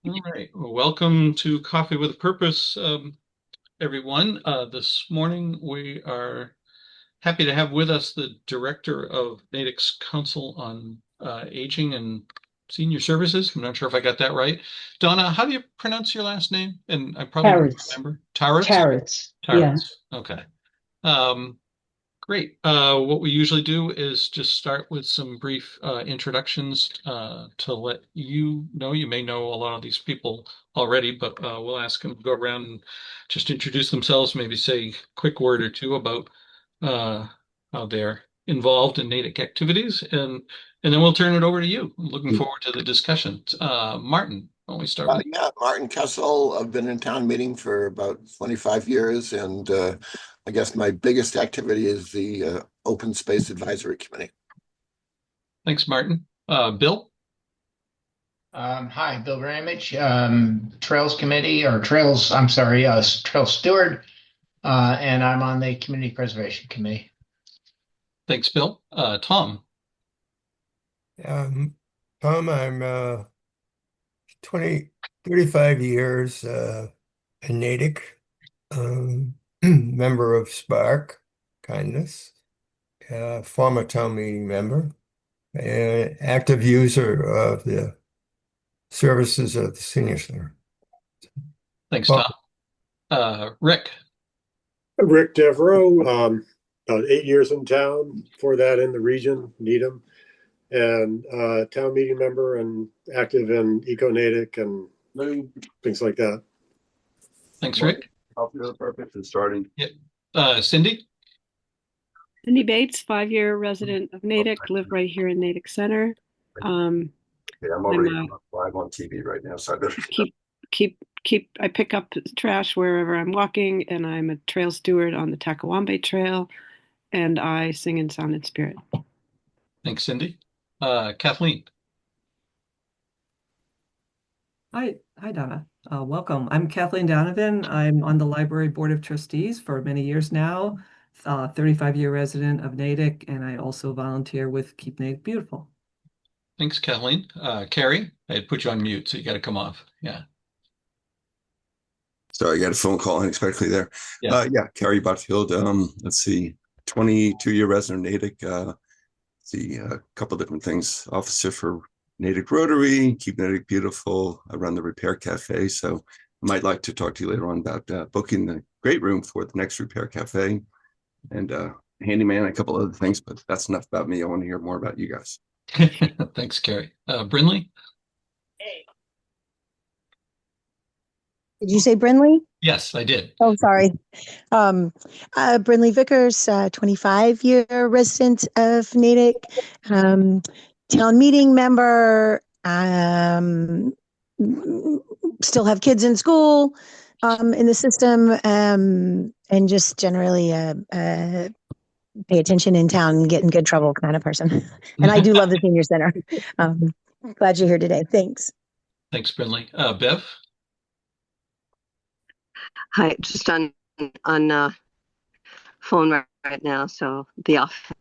All right. Well, welcome to Coffee with a Purpose, everyone. This morning we are happy to have with us the director of Natick's Council on Aging and Senior Services. I'm not sure if I got that right. Donna, how do you pronounce your last name? And I probably won't Tarutz. remember. Tarutz? Tarutz. Yeah. Tarutz. Okay. Um, Great. What we usually do is just start with some brief introductions to let you know. You may know a lot of these people already, but we'll ask them to go around and just introduce themselves, maybe say a quick word or two about uh, how they're involved in Natick activities, and then we'll turn it over to you. I'm looking forward to the discussion. Martin, why don't we start with you? Yeah, Martin Kessel. I've been in town meeting for about 25 years, and I guess my biggest activity is the Open Space Advisory Committee. Thanks, Martin. Bill? Hi, Bill Ramage, Trails Committee or Trails, I'm sorry, Trails Steward, and I'm on the Community Preservation Committee. Thanks, Bill. Tom? Um, Tom, I'm 20, 35 years in Natick, member of Spark, Kindness, former town meeting member, and active user of the services of the senior center. Thanks, Well, Tom. Rick? Rick Devereaux, about 8 years in town, before that in the region, Needham, and town meeting member and active in Eco-Natick and things like that. Thanks, Rick. Popular purpose is starting. Yeah. Cindy? Cindy Bates, 5-year resident of Natick, live right here in Natick Center. Okay, I'm already live on TV right now, so I better I pick up trash wherever I'm walking, and I'm a trail steward on the Takawambe Trail, and I sing in sound and spirit. Thanks, Cindy. Kathleen? Hi, Donna. Welcome. I'm Kathleen Donovan. I'm on the Library Board of Trustees for many years now, 35-year resident of Natick, and I also volunteer with Keep Natick Beautiful. Thanks, Kathleen. Carrie? I had put you on mute, so you got to come off. Yeah. Sorry, I got a phone call unexpectedly there. Yeah. Carrie Botfield. Let's see, 22-year resident of Natick. See a couple different things. Officer for Natick Rotary, Keep Natick Beautiful. I run the Repair Cafe, so I might like to talk to you later on about booking the great room for the next Repair Cafe, and handyman, a couple other things. But that's enough about me. I want to hear more about you guys. Thanks, Carrie. Brinley? Did you say Brinley? Yes, I did. Oh, sorry. Brinley Vickers, 25-year resident of Natick, town meeting member, still have kids in school, in the system, and just generally pay attention in town, get in good trouble kind of person. And I do love the senior center. Glad you're here today. Thanks. Thanks, Brinley. Bev? Hi, just on phone right now, so the off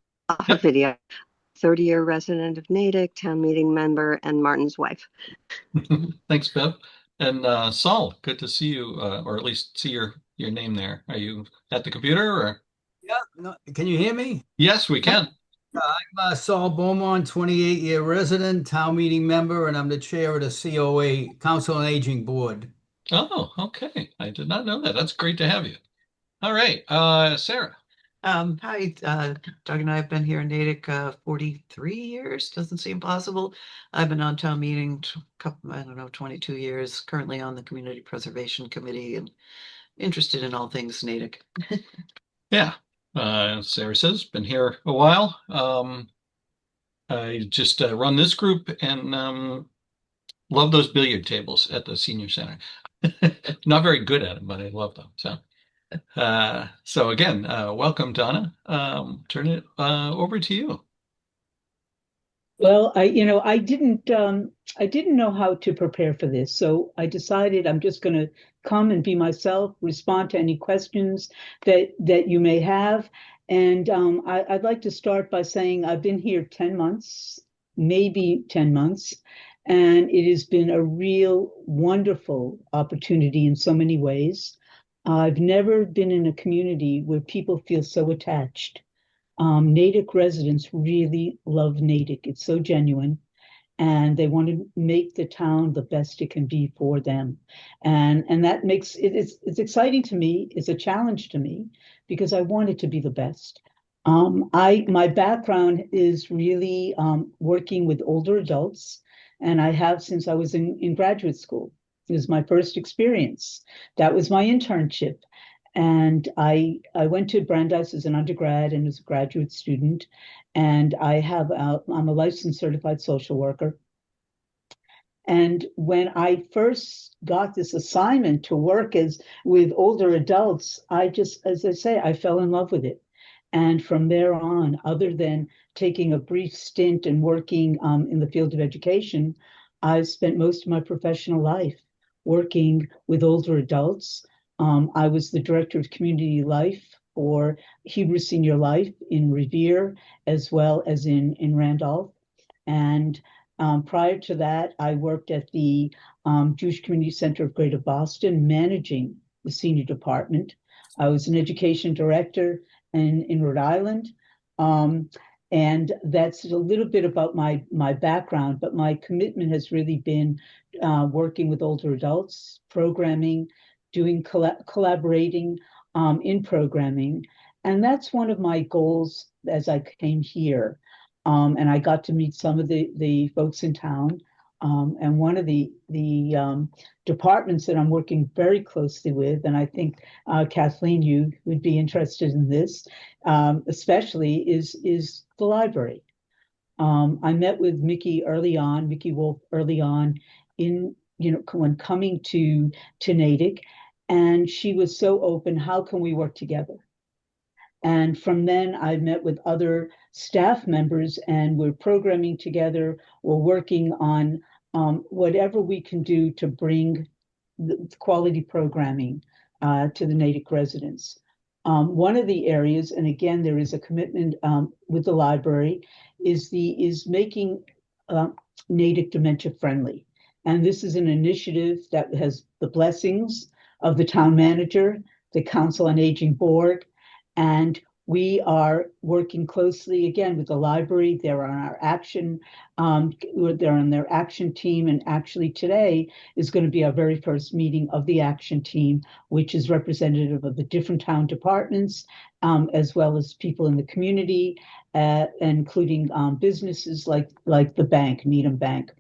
video. 30-year resident of Natick, town meeting member, and Martin's wife. Thanks, Bev. And Saul, good to see you, or at least see your name there. Are you at the computer or? Yeah, no, can you hear me? Yes, we can. I'm Saul Beaumont, 28-year resident, town meeting member, and I'm the chair of the COA, Council on Aging Board. Oh, okay. I did not know that. That's great to have you. All right. Sarah. Hi, Doug and I have been here in Natick 43 years. Doesn't seem possible. I've been on town meeting, I don't know, 22 years, currently on the Community Preservation Committee and interested in all things Natick. Yeah. Sarah says, been here a while. I just run this group and love those billiard tables at the senior center. Not very good at them, but I love them. So again, welcome, Donna. Turn it over to you. Well, I didn't know how to prepare for this, so I decided I'm just going to come and be myself, respond to any questions that you may have. And I'd like to start by saying I've been here 10 months, maybe 10 months. And it has been a real wonderful opportunity in so many ways. I've never been in a community where people feel so attached. Natick residents really love Natick. It's so genuine, and they want to make the town the best it can be for them. And that makes it's exciting to me. It's a challenge to me because I want it to be the best. My background is really working with older adults, and I have since I was in graduate school. It was my first experience. That was my internship. And I went to Brandeis as an undergrad and as a graduate student. And I'm a licensed certified social worker. And when I first got this assignment to work as with older adults, I just, as I say, I fell in love with it. And from there on, other than taking a brief stint and working in the field of education, I spent most of my professional life working with older adults. I was the director of community life for Hebrew Senior Life in Revere, as well as in Randolph. And prior to that, I worked at the Jewish Community Center of Greater Boston, managing the senior department. I was an education director in Rhode Island. And that's a little bit about my background, but my commitment has really been working with older adults, programming, doing collaborating in programming. And that's one of my goals as I came here. And I got to meet some of the folks in town. And one of the departments that I'm working very closely with, and I think Kathleen, you would be interested in this, especially is the library. I met with Mickey Wolf early on when coming to Natick, and she was so open. How can we work together? And from then, I met with other staff members, and we're programming together. We're working on whatever we can do to bring the quality programming to the Natick residents. One of the areas, and again, there is a commitment with the library, is making Natick dementia friendly. And this is an initiative that has the blessings of the town manager, the Council on Aging Board, and we are working closely again with the library. They're on our action, they're on their action team. And actually today is going to be our very first meeting of the action team, which is representative of the different town departments, as well as people in the community, including businesses like the bank, Needham Bank.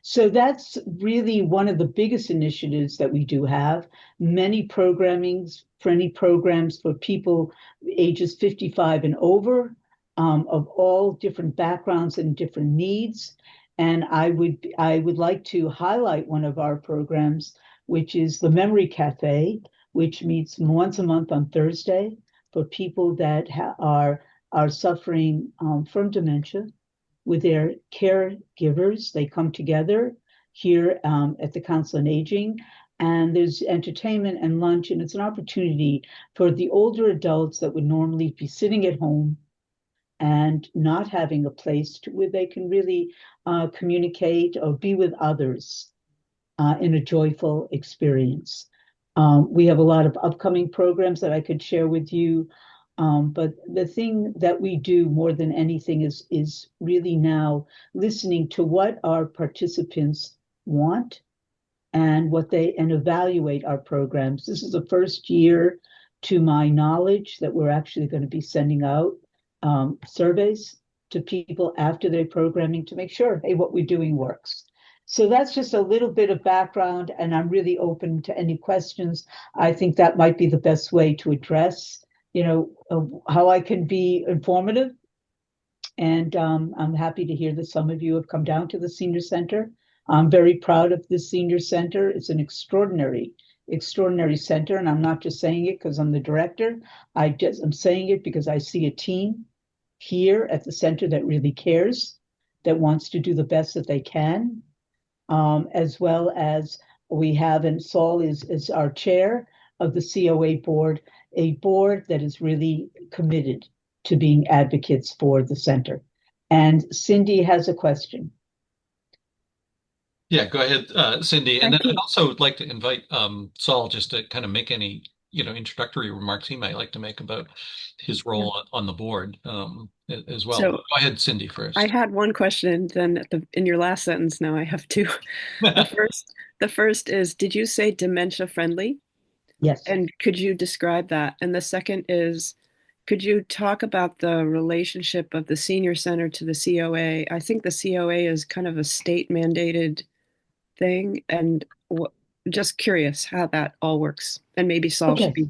So that's really one of the biggest initiatives that we do have. Many programs for people ages 55 and over, of all different backgrounds and different needs. And I would like to highlight one of our programs, which is the Memory Cafe, which meets once a month on Thursday for people that are suffering from dementia with their caregivers. They come together here at the Council on Aging, and there's entertainment and lunch, and it's an opportunity for the older adults that would normally be sitting at home and not having a place where they can really communicate or be with others in a joyful experience. We have a lot of upcoming programs that I could share with you. But the thing that we do more than anything is really now listening to what our participants want and evaluate our programs. This is the first year, to my knowledge, that we're actually going to be sending out surveys to people after their programming to make sure, hey, what we're doing works. So that's just a little bit of background, and I'm really open to any questions. I think that might be the best way to address how I can be informative. And I'm happy to hear that some of you have come down to the senior center. I'm very proud of the senior center. It's an extraordinary center. And I'm not just saying it because I'm the director. I'm saying it because I see a team here at the center that really cares, that wants to do the best that they can, as well as we have, and Saul is our chair of the COA board, a board that is really committed to being advocates for the center. And Cindy has a question. Yeah, go ahead, Cindy. And then Thank I'd you. also like to invite Saul just to kind of make any, introductory remarks he might like to make about his Yeah. role on the board as well. So Go ahead, Cindy, I first. had one question, and then in your last sentence, now I have two. The first, the first is, did you say dementia friendly? Yes. And could you describe that? And the second is, could you talk about the relationship of the senior center to the COA? I think the COA is kind of a state mandated thing, and just curious how that all works. And maybe Saul should Okay. be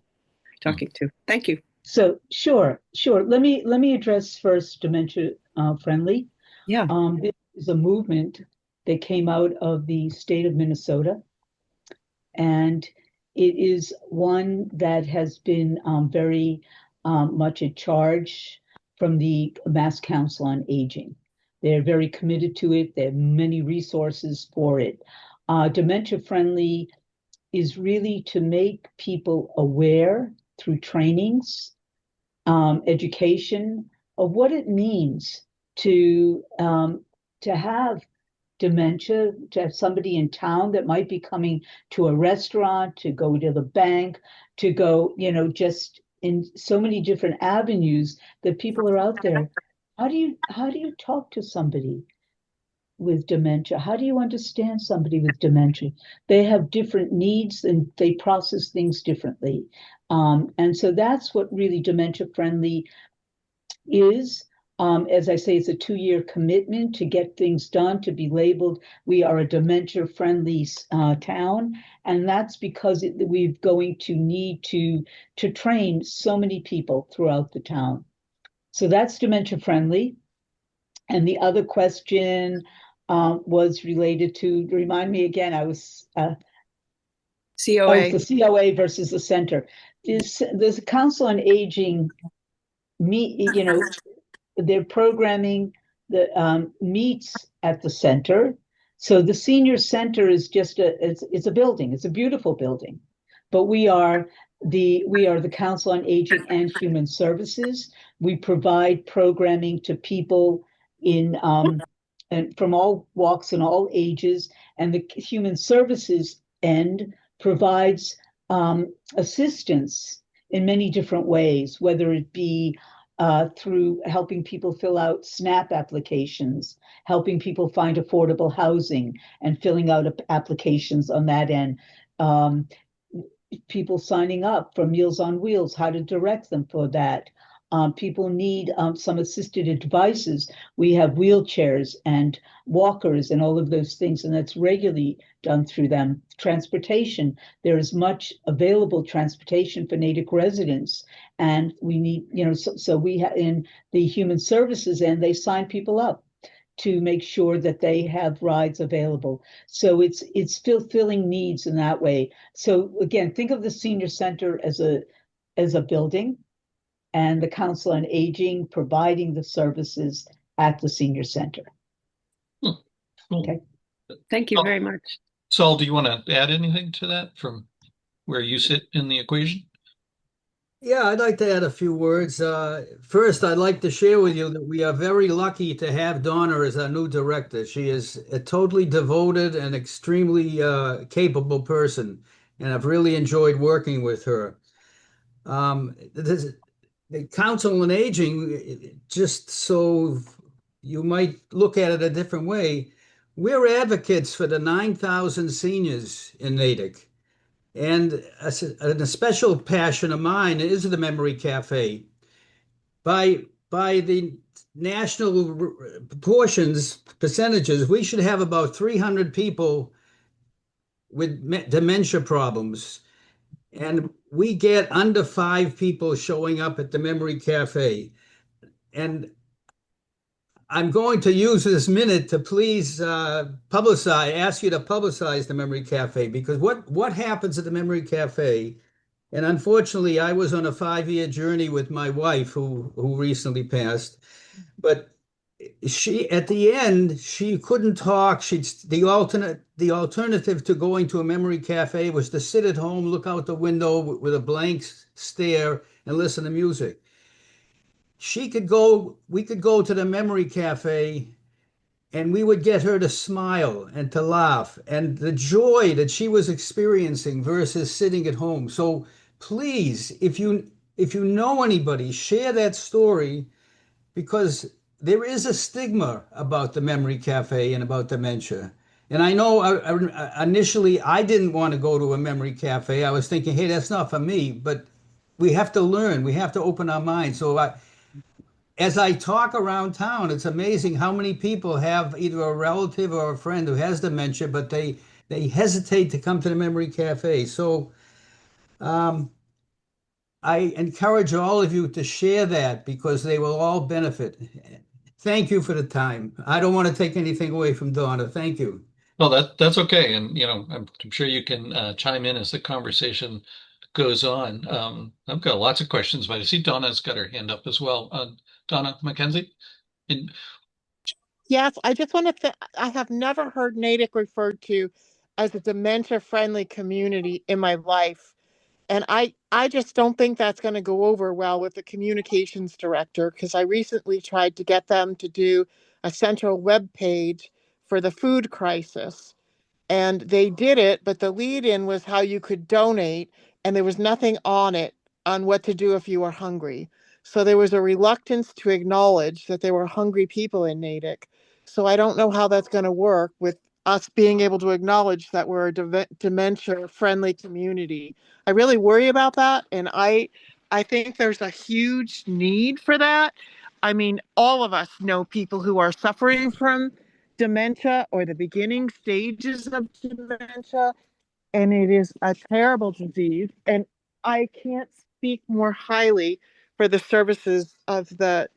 talking too. Thank you. So sure. Let me address first dementia friendly. Yeah. This is a movement that came out of the state of Minnesota, and it is one that has been very much a charge from the Mass Council on Aging. They're very committed to it. There are many resources for it. Dementia friendly is really to make people aware through trainings, education of what it means to have dementia, to have somebody in town that might be coming to a restaurant, to go to the bank, to go, just in so many different avenues that people are out there. How do you talk to somebody with dementia? How do you understand somebody with dementia? They have different needs and they process things differently. And so that's what really dementia friendly is. As I say, it's a 2-year commitment to get things done, to be labeled. We are a dementia friendly town. And that's because we're going to need to train so many people throughout the town. So that's dementia friendly. And the other question was related to, remind me again, I was, COA. it's the COA versus the center. There's a Council on Aging, their programming that meets at the center. So the senior center is just it's a building. It's a beautiful building, but we are the Council on Aging and Human Services. We provide programming to people in and from all walks and all ages, and the Human Services end provides assistance in many different ways, whether it be through helping people fill out SNAP applications, helping people find affordable housing, and filling out applications on that end. People signing up for Meals on Wheels, how to direct them for that. People need some assisted devices. We have wheelchairs and walkers and all of those things, and that's regularly done through them. Transportation, there is much available transportation for Natick residents, and we need, so we have in the human services, and they sign people up to make sure that they have rides available. So it's fulfilling needs in that way. So again, think of the senior center as a building, and the Council on Aging providing the services at the senior center. Cool. Okay. Thank you very much. Saul, do you want to add anything to that from where you sit in the equation? Yeah, I'd like to add a few words. First, I'd like to share with you that we are very lucky to have Donna as our new director. She is a totally devoted and extremely capable person, and I've really enjoyed working with her. The Council on Aging, just so you might look at it a different way, we're advocates for the 9,000 seniors in Natick. And a special passion of mine is the Memory Cafe. By the national percentages, we should have about 300 people with dementia problems. And we get under 5 people showing up at the Memory Cafe. And I'm going to use this minute to please ask you to publicize the Memory Cafe, because what happens at the Memory Cafe, and unfortunately I was on a 5-year journey with my wife who recently passed, but she at the end she couldn't talk. The alternative to going to a Memory Cafe was to sit at home, look out the window with a blank stare and listen to music. We could go to the Memory Cafe and we would get her to smile and to laugh and the joy that she was experiencing versus sitting at home. So please, if you know anybody, share that story because there is a stigma about the memory cafe and about dementia. And I know initially I didn't want to go to a memory cafe. I was thinking, hey, that's not for me. But we have to learn. We have to open our minds. So as I talk around town, it's amazing how many people have either a relative or a friend who has dementia, but they hesitate to come to the memory cafe. So um, I encourage all of you to share that because they will all benefit. Thank you for the time. I don't want to take anything away from Donna. Thank you. Well, that's okay, and I'm sure you can chime in as the conversation goes on. I've got lots of questions, but I see Donna's got her hand up as well. Donna McKenzie? And Yes, I just want to say I have never heard Natick referred to as a dementia-friendly community in my life. And I just don't think that's going to go over well with the communications director because I recently tried to get them to do a central web page for the food crisis. And they did it, but the lead in was how you could donate, and there was nothing on it on what to do if you were hungry. So there was a reluctance to acknowledge that there were hungry people in Natick. So I don't know how that's going to work with us being able to acknowledge that we're a dementia friendly community. I really worry about that, and I think there's a huge need for that. I mean, all of us know people who are suffering from dementia or the beginning stages of dementia, and it is a terrible disease. And I can't speak more highly for the services of the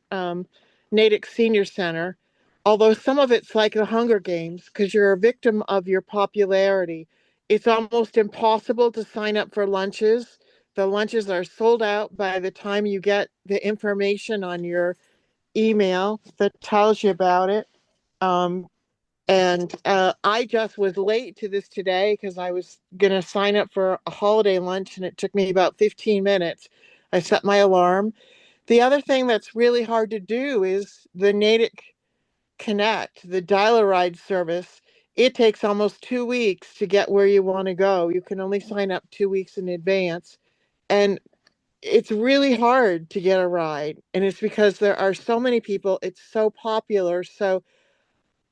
Natick Senior Center, although some of it's like the Hunger Games because you're a victim of your popularity. It's almost impossible to sign up for lunches. The lunches are sold out by the time you get the information on your email that tells you about it. Um, and I just was late to this today because I was going to sign up for a holiday lunch and it took me about 15 minutes. I set my alarm. The other thing that's really hard to do is the Natick Connect, the dial-a-ride service. It takes almost 2 weeks to get where you want to go. You can only sign up 2 weeks in advance. And it's really hard to get a ride. And it's because there are so many people. It's so popular. So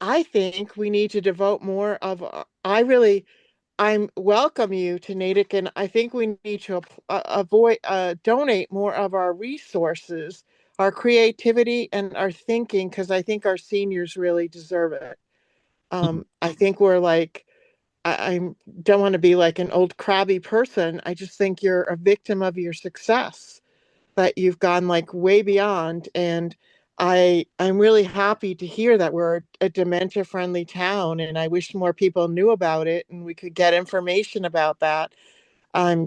I think we need to devote more of, I welcome you to Natick, and I think we need to donate more of our resources, our creativity, and our thinking, because I think our seniors really deserve it. I think we're like, I don't want to be like an old crabby person. I just think you're a victim of your success, that you've gone like way beyond. And I'm really happy to hear that we're a dementia friendly town, and I wish more people knew about it and we could get information about that.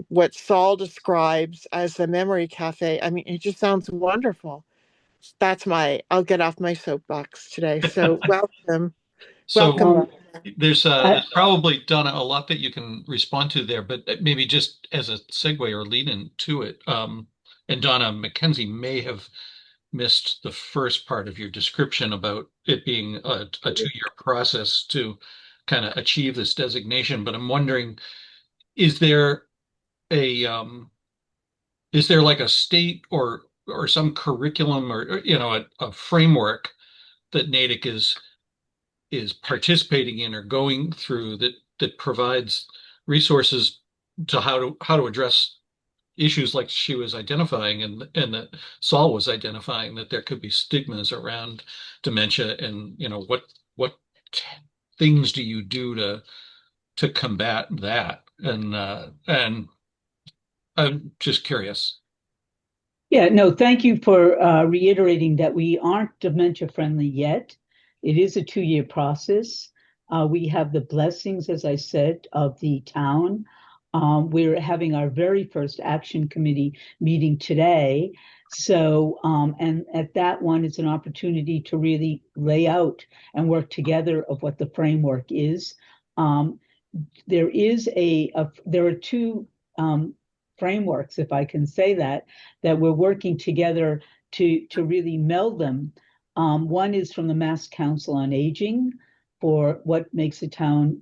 What Saul describes as the memory cafe, I mean, it just sounds wonderful. I'll get off my soapbox today. So welcome. so Welcome. there's I, probably, Donna, a lot that you can respond to there, but maybe just as a segue or lead in to it. And Donna McKenzie may have missed the first part of your description about it being a 2-year process to kind of achieve this designation. But I'm wondering, is there a is there like a state or some curriculum or a framework that Natick is participating in or going through that provides resources to how to address issues like she was identifying and that Saul was identifying, that there could be stigmas around dementia, and what things do you do to combat that? And I'm just curious. Yeah, no, thank you for reiterating that we aren't dementia friendly yet. It is a 2-year process. We have the blessings, as I said, of the town. We're having our very first action committee meeting today. So, and at that one, it's an opportunity to really lay out and work together of what the framework is. Um, there are two frameworks, if I can say that we're working together to really meld them. One is from the Mass Council on Aging for what makes a town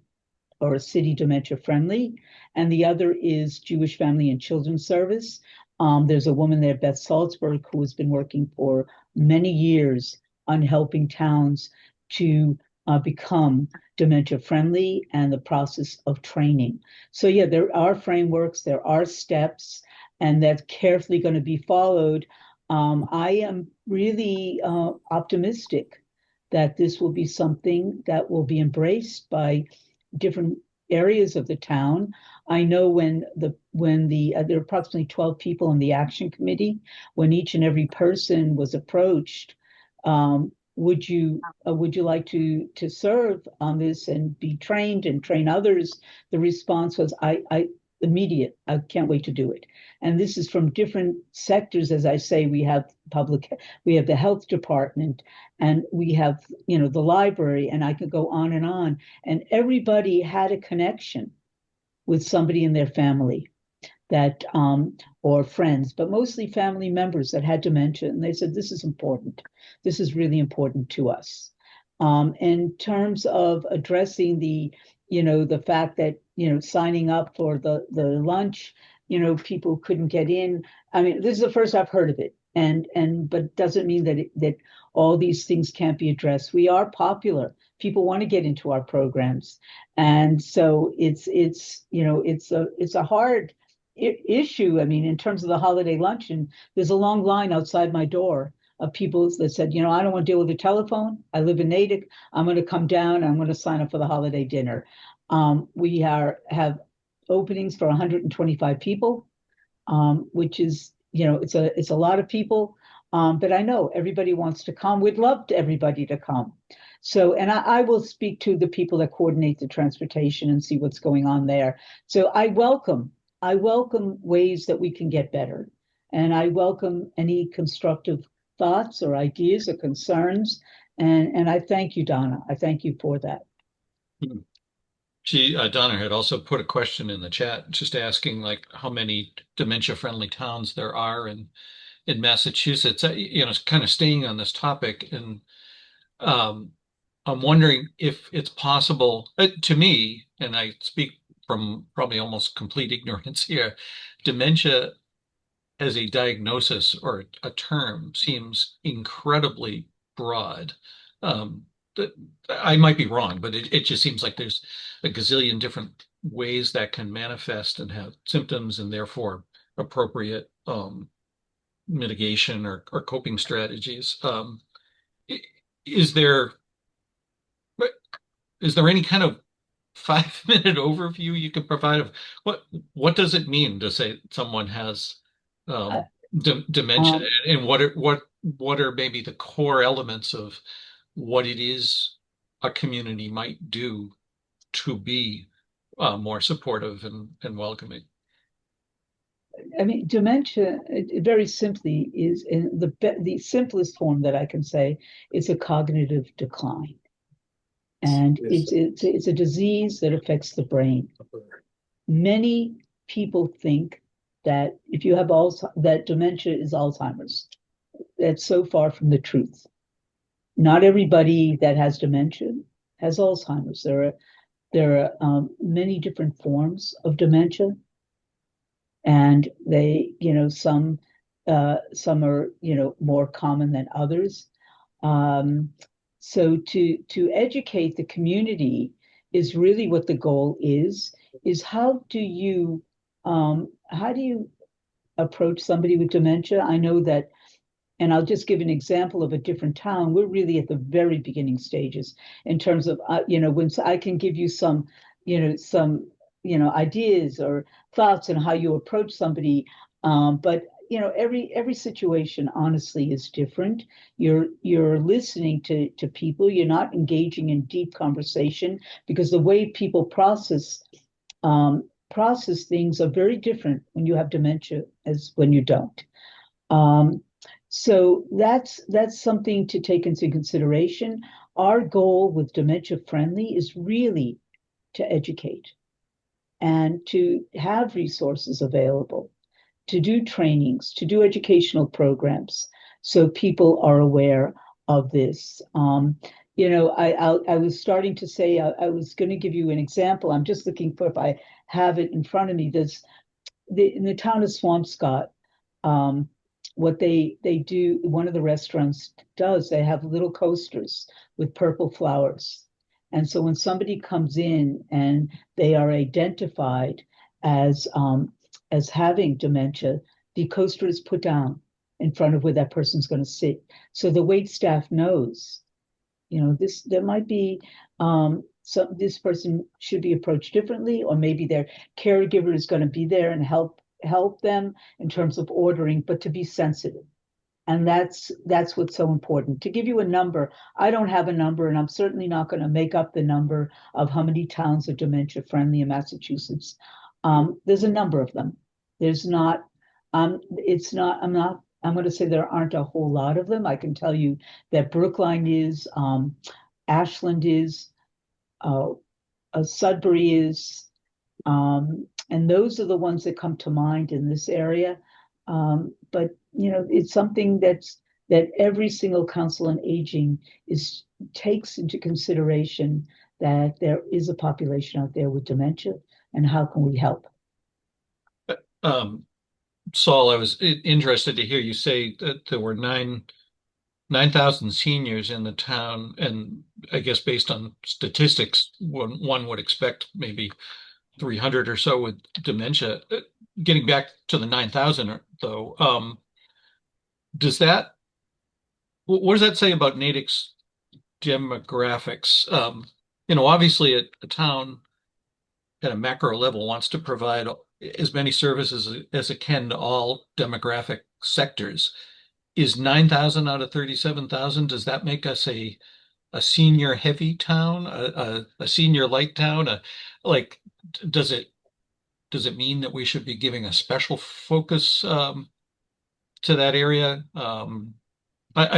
or a city dementia friendly, and the other is Jewish Family and Children's Service. There's a woman there, Beth Salzberg, who has been working for many years on helping towns to become dementia friendly and the process of training. So yeah, there are frameworks, there are steps, and that's carefully going to be followed. I am really optimistic that this will be something that will be embraced by different areas of the town. I know when there are approximately 12 people on the action committee, when each and every person was approached, would you like to serve on this and be trained and train others? The response was, I immediate. I can't wait to do it. And this is from different sectors. As I say, we have the health department, and we have, the library, and I could go on. And everybody had a connection with somebody in their family that, or friends, but mostly family members that had dementia. And they said, this is important. This is really important to us. In terms of addressing the fact that, signing up for the lunch, people couldn't get in. I mean, this is the first I've heard of it. But doesn't mean that all these things can't be addressed. We are popular. People want to get into our programs. And so it's a hard issue. I mean, in terms of the holiday luncheon, there's a long line outside my door of people that said, I don't want to deal with the telephone. I live in Natick. I'm going to come down. I'm going to sign up for the holiday dinner. We have openings for 125 people, which is, it's a lot of people. But I know everybody wants to come. We'd love everybody to come. So, and I will speak to the people that coordinate the transportation and see what's going on there. So I welcome ways that we can get better. And I welcome any constructive thoughts or ideas or concerns. And I thank you, Donna. I thank you for that. Donna had also put a question in the chat, just asking like how many dementia-friendly towns there are in Massachusetts. Kind of staying on this topic, and I'm wondering if it's possible to me, and I speak from probably almost complete ignorance here, dementia as a diagnosis or a term seems incredibly broad. I might be wrong, but it just seems like there's a gazillion different ways that can manifest and have symptoms, and therefore appropriate mitigation or coping strategies. Is there any kind of 5-minute overview you could provide of what does it mean to say someone has dementia, and what are maybe the core elements of what it is a community might do to be more supportive and welcoming? I mean, dementia, very simply, is in the simplest form that I can say, it's a cognitive decline. And it's a disease that affects the brain. Many people think that if you have that dementia is Alzheimer's. That's so far from the truth. Not everybody that has dementia has Alzheimer's. There are many different forms of dementia, and they, some are, more common than others. So to educate the community is really what the goal is how do you approach somebody with dementia? I know that, and I'll just give an example of a different town. We're really at the very beginning stages in terms of, when I can give you some ideas or thoughts on how you approach somebody. But every situation honestly is different. You're listening to people. You're not engaging in deep conversation, because the way people process things are very different when you have dementia as when you don't. So that's something to take into consideration. Our goal with Dementia Friendly is really to educate and to have resources available, to do trainings, to do educational programs, so people are aware. of this. I was starting to say I was going to give you an example. I'm just looking for if I have it in front of me. In the town of Swampscott, what they do, one of the restaurants does, they have little coasters with purple flowers. And so when somebody comes in and they are identified as having dementia, the coaster is put down in front of where that person's going to sit. So the wait staff knows, there might be this person should be approached differently, or maybe their caregiver is going to be there and help them in terms of ordering, but to be sensitive. And that's what's so important. To give you a number, I don't have a number, and I'm certainly not going to make up the number of how many towns are dementia friendly in Massachusetts. There's a number of them. There's not, I'm going to say there aren't a whole lot of them. I can tell you that Brookline is, Ashland is, Sudbury is, and those are the ones that come to mind in this area. But it's something that every single council on aging takes into consideration, that there is a population out there with dementia, and how can we help? Saul, I was interested to hear you say that there were 9,000 seniors in the town, and I guess based on statistics, one would expect maybe 300 or so with dementia. Getting back to the 9,000 though, what does that say about Natick's demographics? Obviously a town at a macro level wants to provide as many services as it can to all demographic sectors. Is 9,000 out of 37,000, does that make us a senior heavy town, a senior light town? Does it mean that we should be giving a special focus to that area? I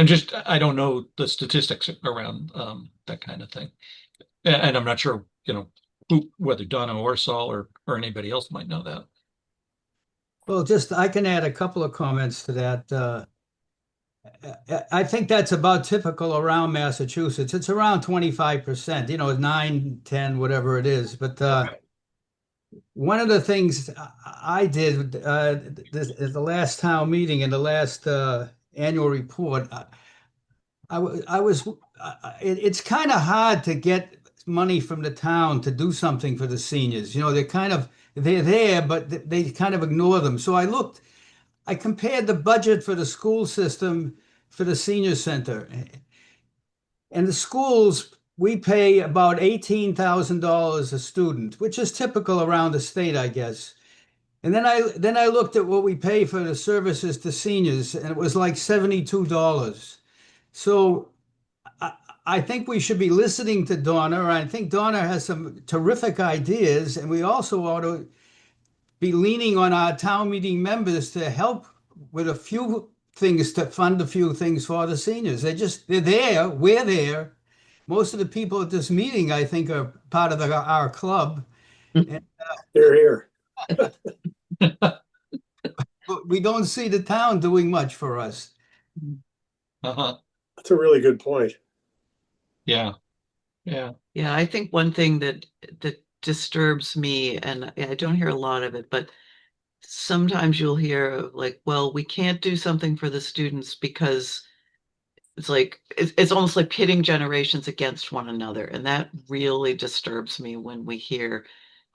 don't know the statistics around that kind of thing, and I'm not sure whether Donna or Saul or anybody else might know that. Well, I can add a couple of comments to that. I think that's about typical around Massachusetts. It's around 25%, 9, 10, whatever it is. But one of the things I did at the last town meeting in the last annual report, it's kind of hard to get money from the town to do something for the seniors. They're there, but they kind of ignore them. So I compared the budget for the school system for the senior center. And the schools, we pay about $18,000 a student, which is typical around the state, I guess. And then I looked at what we pay for the services to seniors, and it was like $72. So I think we should be listening to Donna. I think Donna has some terrific ideas, and we also ought to be leaning on our town meeting members to help with a few things, to fund a few things for the seniors. They're there. We're there. Most of the people at this meeting, I think, are part of our club. And, they're here. But we don't see the town doing much for us. That's a really good point. Yeah. I think one thing that disturbs me, and I don't hear a lot of it, but sometimes you'll hear well, we can't do something for the students because it's almost like pitting generations against one another. And that really disturbs me when we hear,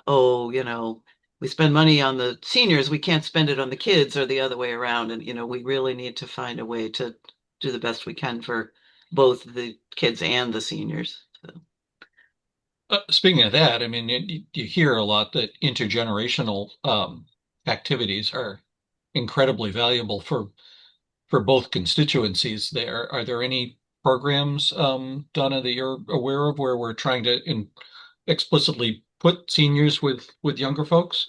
we spend money on the seniors, we can't spend it on the kids, or the other way around. And, we really need to find a way to do the best we can for both the kids and the seniors. So. Speaking of that, I mean, you hear a lot that intergenerational activities are incredibly valuable for both constituencies there. Are there any programs, Donna, that you're aware of where we're trying to explicitly put seniors with younger folks?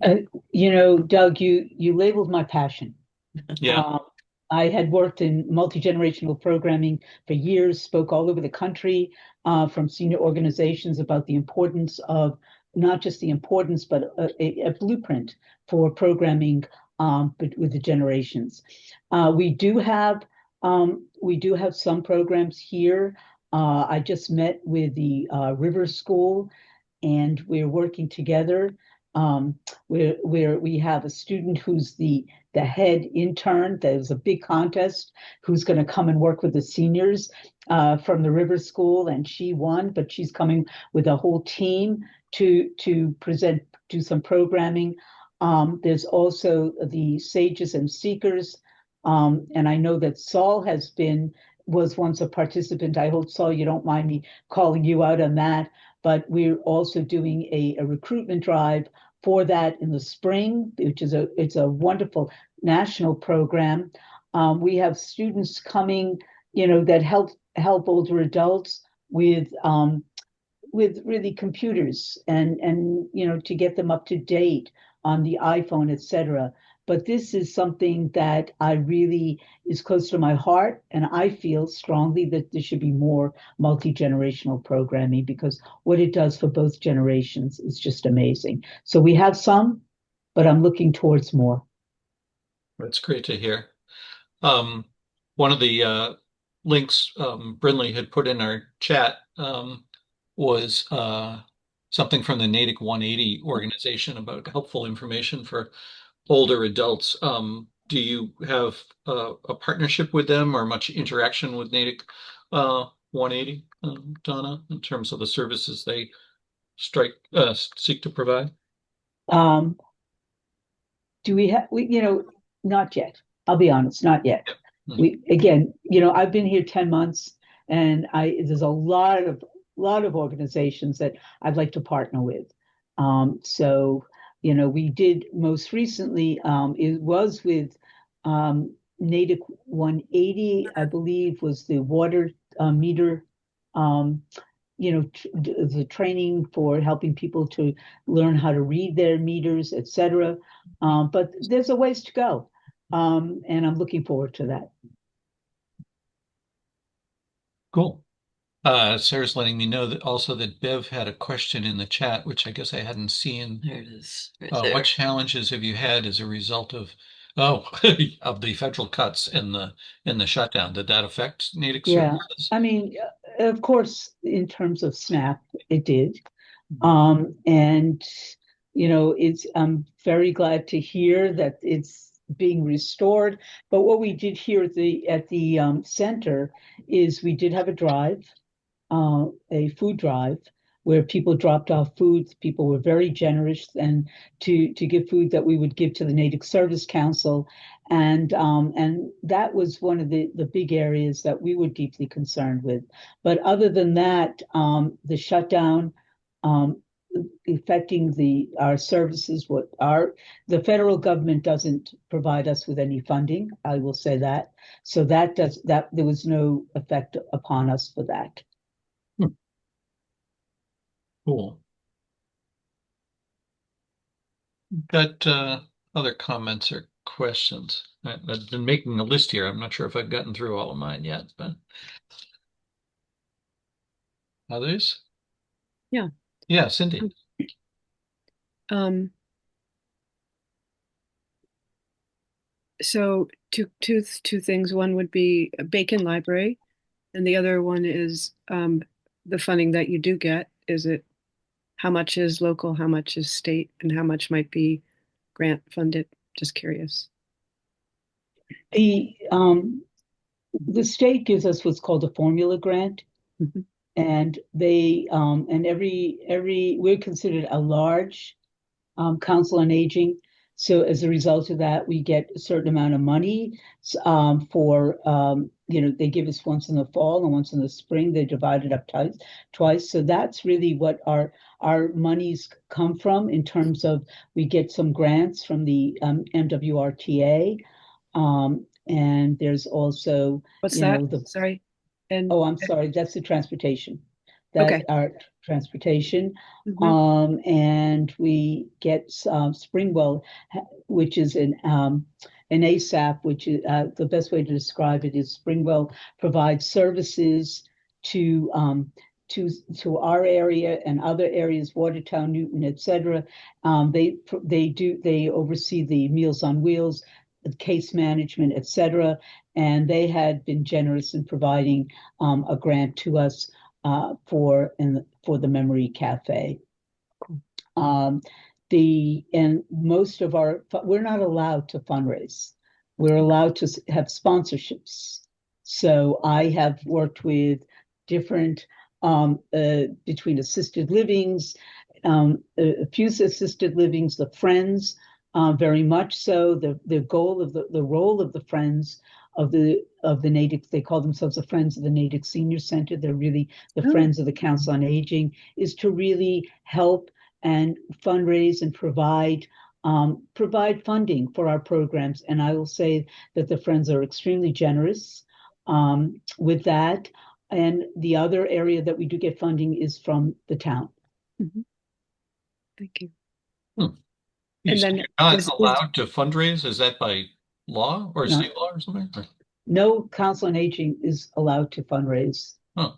Doug, you labeled my passion. Yeah. I had worked in multi-generational programming for years, spoke all over the country from senior organizations about the importance of, not just the importance, but a blueprint for programming with the generations. We do have We do have some programs here. I just met with the River School, and we're working together. Where we have a student who's the head intern. There's a big contest who's going to come and work with the seniors from the River School, and she won, but she's coming with a whole team to present, do some programming. There's also the Sages and Seekers, and I know that Saul was once a participant. I hope, Saul, you don't mind me calling you out on that. But we're also doing a recruitment drive for that in the spring, which is it's a wonderful national program. We have students coming, that help older adults with really computers and to get them up to date on the iPhone, etc. But this is something that I really is close to my heart, and I feel strongly that there should be more multi-generational programming, because what it does for both generations is just amazing. So we have some, but I'm looking towards more. That's great to hear. One of the links Brinley had put in our chat was something from the Natick 180 organization about helpful information for older adults. Do you have a partnership with them or much interaction with Natick 180, Donna, in terms of the services they seek to provide? Um, do we have, not yet. I'll be honest, not yet. I've been here 10 months, and there's a lot of organizations that I'd like to partner with. So, we did most recently, it was with Natick 180, I believe, was the water meter, the training for helping people to learn how to read their meters, etc. But there's a ways to go. And I'm looking forward to that. Cool. Sarah's letting me know that also that Bev had a question in the chat, which I guess I hadn't seen. There it is. Right there. there. What challenges have you had as a result of of the federal cuts and the shutdown? Did that affect Natick services? I mean, of course, in terms of SNAP, it did. And I'm very glad to hear that it's being restored. But what we did here at the center is we did have a drive, a food drive, where people dropped off foods. People were very generous and to give food that we would give to the Natick Service Council, and that was one of the big areas that we were deeply concerned with. But other than that, the shutdown affecting our services, the federal government doesn't provide us with any funding. I will say that. So that there was no effect upon us for that. Cool. Got other comments or questions? I've been making a list here. I'm not sure if I've gotten through all of mine yet, but others? Yeah. Yeah, Cindy. So two things. One would be a Bacon Library, and the other one is the funding that you do get. Is it how much is local, how much is state, and how much might be grant funded? Just curious. The state gives us what's called a formula grant, and they and we're considered a large council on aging. So as a result of that, we get a certain amount of money for, they give us once in the fall and once in the spring. They divide it up twice. So that's really what our monies come from, in terms of we get some grants from the MWRTA. And there's also, what's that? Sorry. I'm sorry. That's the transportation. Our transportation. And we get Springwell, which is an ASAP, which is the best way to describe it is Springwell provides services to our area and other areas, Watertown, Newton, etc. They oversee the Meals on Wheels. case management, etc. And they had been generous in providing a grant to us for the Memory Cafe. And most of we're not allowed to fundraise. We're allowed to have sponsorships. So I have worked with different between assisted livings, a few assisted livings, the Friends, very much so. The goal of the role of the Friends of the Natick, they call themselves the Friends of the Natick Senior Center. They're really the Friends of the Council on Aging, is to really help and fundraise and provide funding for our programs. And I will say that the Friends are extremely generous with that. And the other area that we do get funding is from the town. Mm-hmm. Thank you. And then you're not allowed to fundraise? Is that by law or state law or something? Or? No council on aging is allowed to fundraise,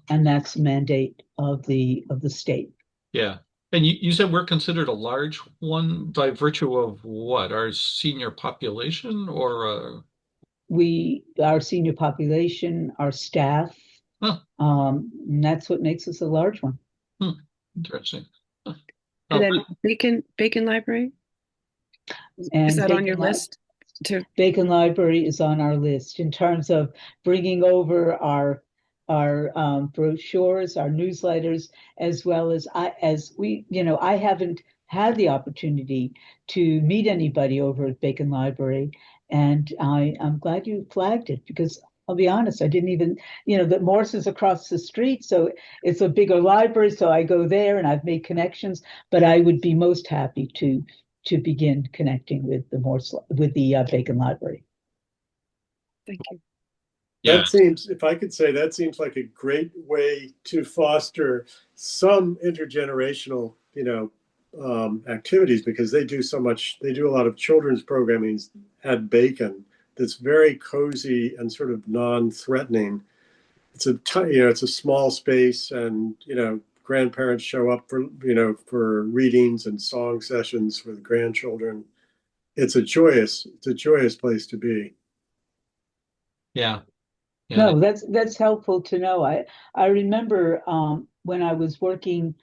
and that's a mandate of the state. Yeah. And you said we're considered a large one by virtue of what? Our senior population or our senior population, our staff, and that's what makes us a large one. Interesting. And then Bacon Library? And is that on your list too? Bacon Library is on our list in terms of bringing over our brochures, our newsletters, as well as I haven't had the opportunity to meet anybody over at Bacon Library, and I'm glad you flagged it, because I'll be honest, I didn't even, that Morse is across the street, so it's a bigger library, so I go there and I've made connections, but I would be most happy to begin connecting with the Bacon Library. Thank you. Yeah. That seems, if I could say, that seems like a great way to foster some intergenerational, activities, because they do so much. They do a lot of children's programming at Bacon that's very cozy and sort of non-threatening. It's a small space, and grandparents show up for readings and song sessions with grandchildren. It's a joyous place to be. Yeah. No, that's helpful to know. I remember when I was working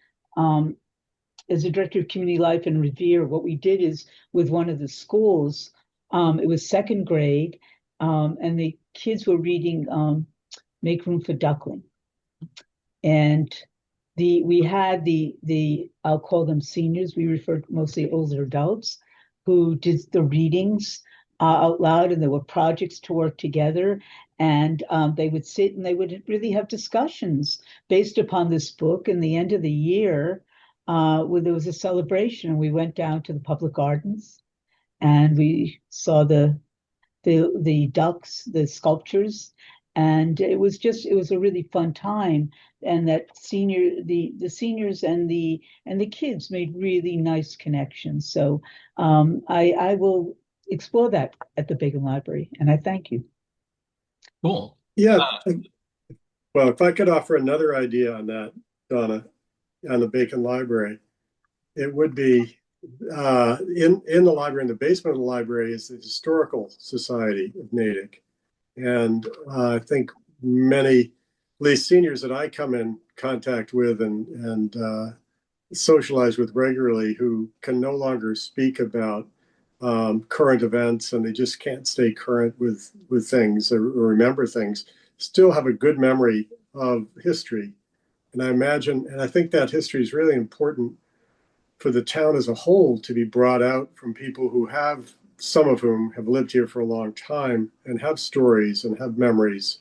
as a director of community life in Revere, what we did is with one of the schools, it was second grade, and the kids were reading Make Room for Duckling. And we had the I'll call them seniors, we referred mostly older adults, who did the readings out loud, and there were projects to work together, and they would sit and they would really have discussions based upon this book. And the end of the year, when there was a celebration, and we went down to the public gardens and we saw the ducks, the sculptures, and it was a really fun time. And that the seniors and the kids made really nice connections. So I will explore that at the Bacon Library, and I thank you. Cool. Yeah. Well, if I could offer another idea on that, Donna, on the Bacon Library, it would be in the library, in the basement of the library, is the Historical Society of Natick. And I think many, at least seniors that I come in contact with and socialize with regularly, who can no longer speak about current events, and they just can't stay current with things or remember things, still have a good memory of history. And I think that history is really important for the town as a whole to be brought out from people who some of whom have lived here for a long time and have stories and have memories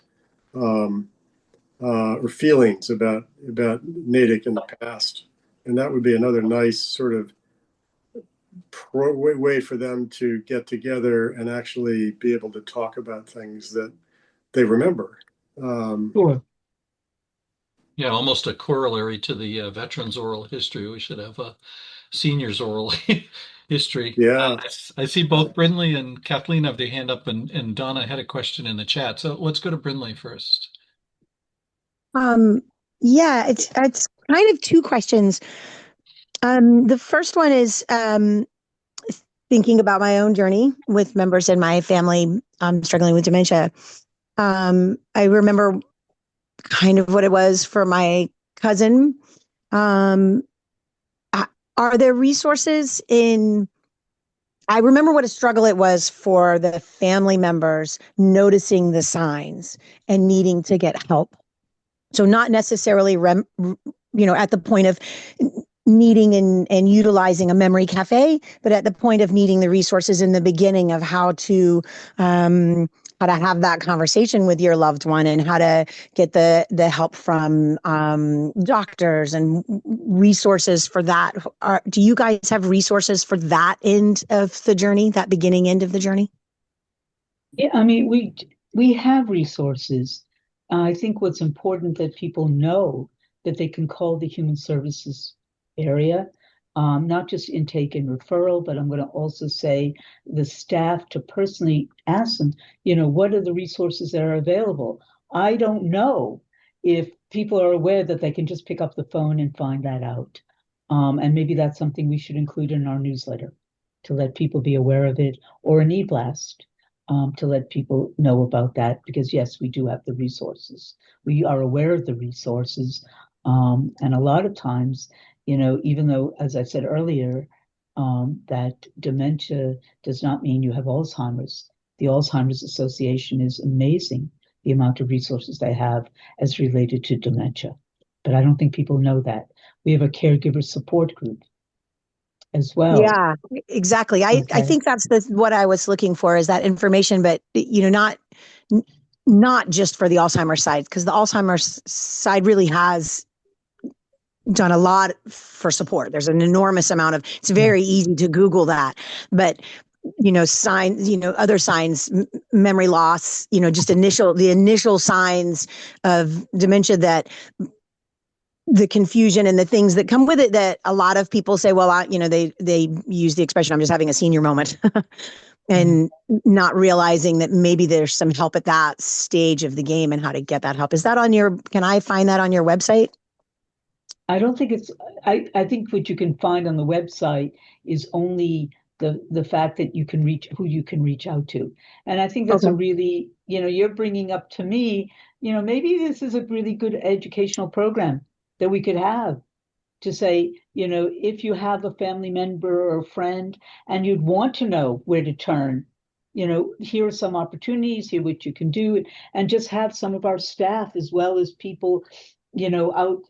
or feelings about Natick in the past. And that would be another nice sort of way for them to get together and actually be able to talk about things that they remember. Sure. Yeah, almost a corollary to the veterans oral history. We should have a seniors oral history. Yeah. I see both Brindley and Kathleen have their hand up, and Donna had a question in the chat. So let's go to Brindley first. Yeah, it's kind of two questions. The first one is thinking about my own journey with members in my family struggling with dementia. I remember kind of what it was for my cousin. Are there resources in? I remember what a struggle it was for the family members noticing the signs and needing to get help. So not necessarily, at the point of needing and utilizing a memory cafe, but at the point of needing the resources in the beginning of how to have that conversation with your loved one and how to get the help from doctors and resources for that. Do you guys have resources for that end of the journey, that beginning end of the journey? Yeah, I mean, we have resources. I think what's important that people know that they can call the human services area, not just intake and referral, but I'm going to also say the staff to personally ask them, what are the resources that are available? I don't know if people are aware that they can just pick up the phone and find that out. And maybe that's something we should include in our newsletter to let people be aware of it, or an e-blast to let people know about that, because yes, we do have the resources. We are aware of the resources. And a lot of times, even though, as I said earlier, that dementia does not mean you have Alzheimer's. The Alzheimer's Association is amazing, the amount of resources they have as related to dementia. But I don't think people know that. We have a caregiver support group as well. Yeah, exactly. I think that's what I was looking for, is that information, but not just for the Alzheimer's side, because the Alzheimer's side really has done a lot for support. There's an enormous amount of, it's very easy to Google that, but signs, other signs, memory loss, just the initial signs of dementia, that the confusion and the things that come with it, that a lot of people say, well, they use the expression, I'm just having a senior moment. And not realizing that maybe there's some help at that stage of the game and how to get that help. Is that can I find that on your website? I don't think I think what you can find on the website is only the fact that you can reach who you can reach out to. And I think that's a really, you're bringing up to me, maybe this is a really good educational program that we could have, to say, if you have a family member or a friend and you'd want to know where to turn, here are some opportunities, here what you can do, and just have some of our staff as well as people, out,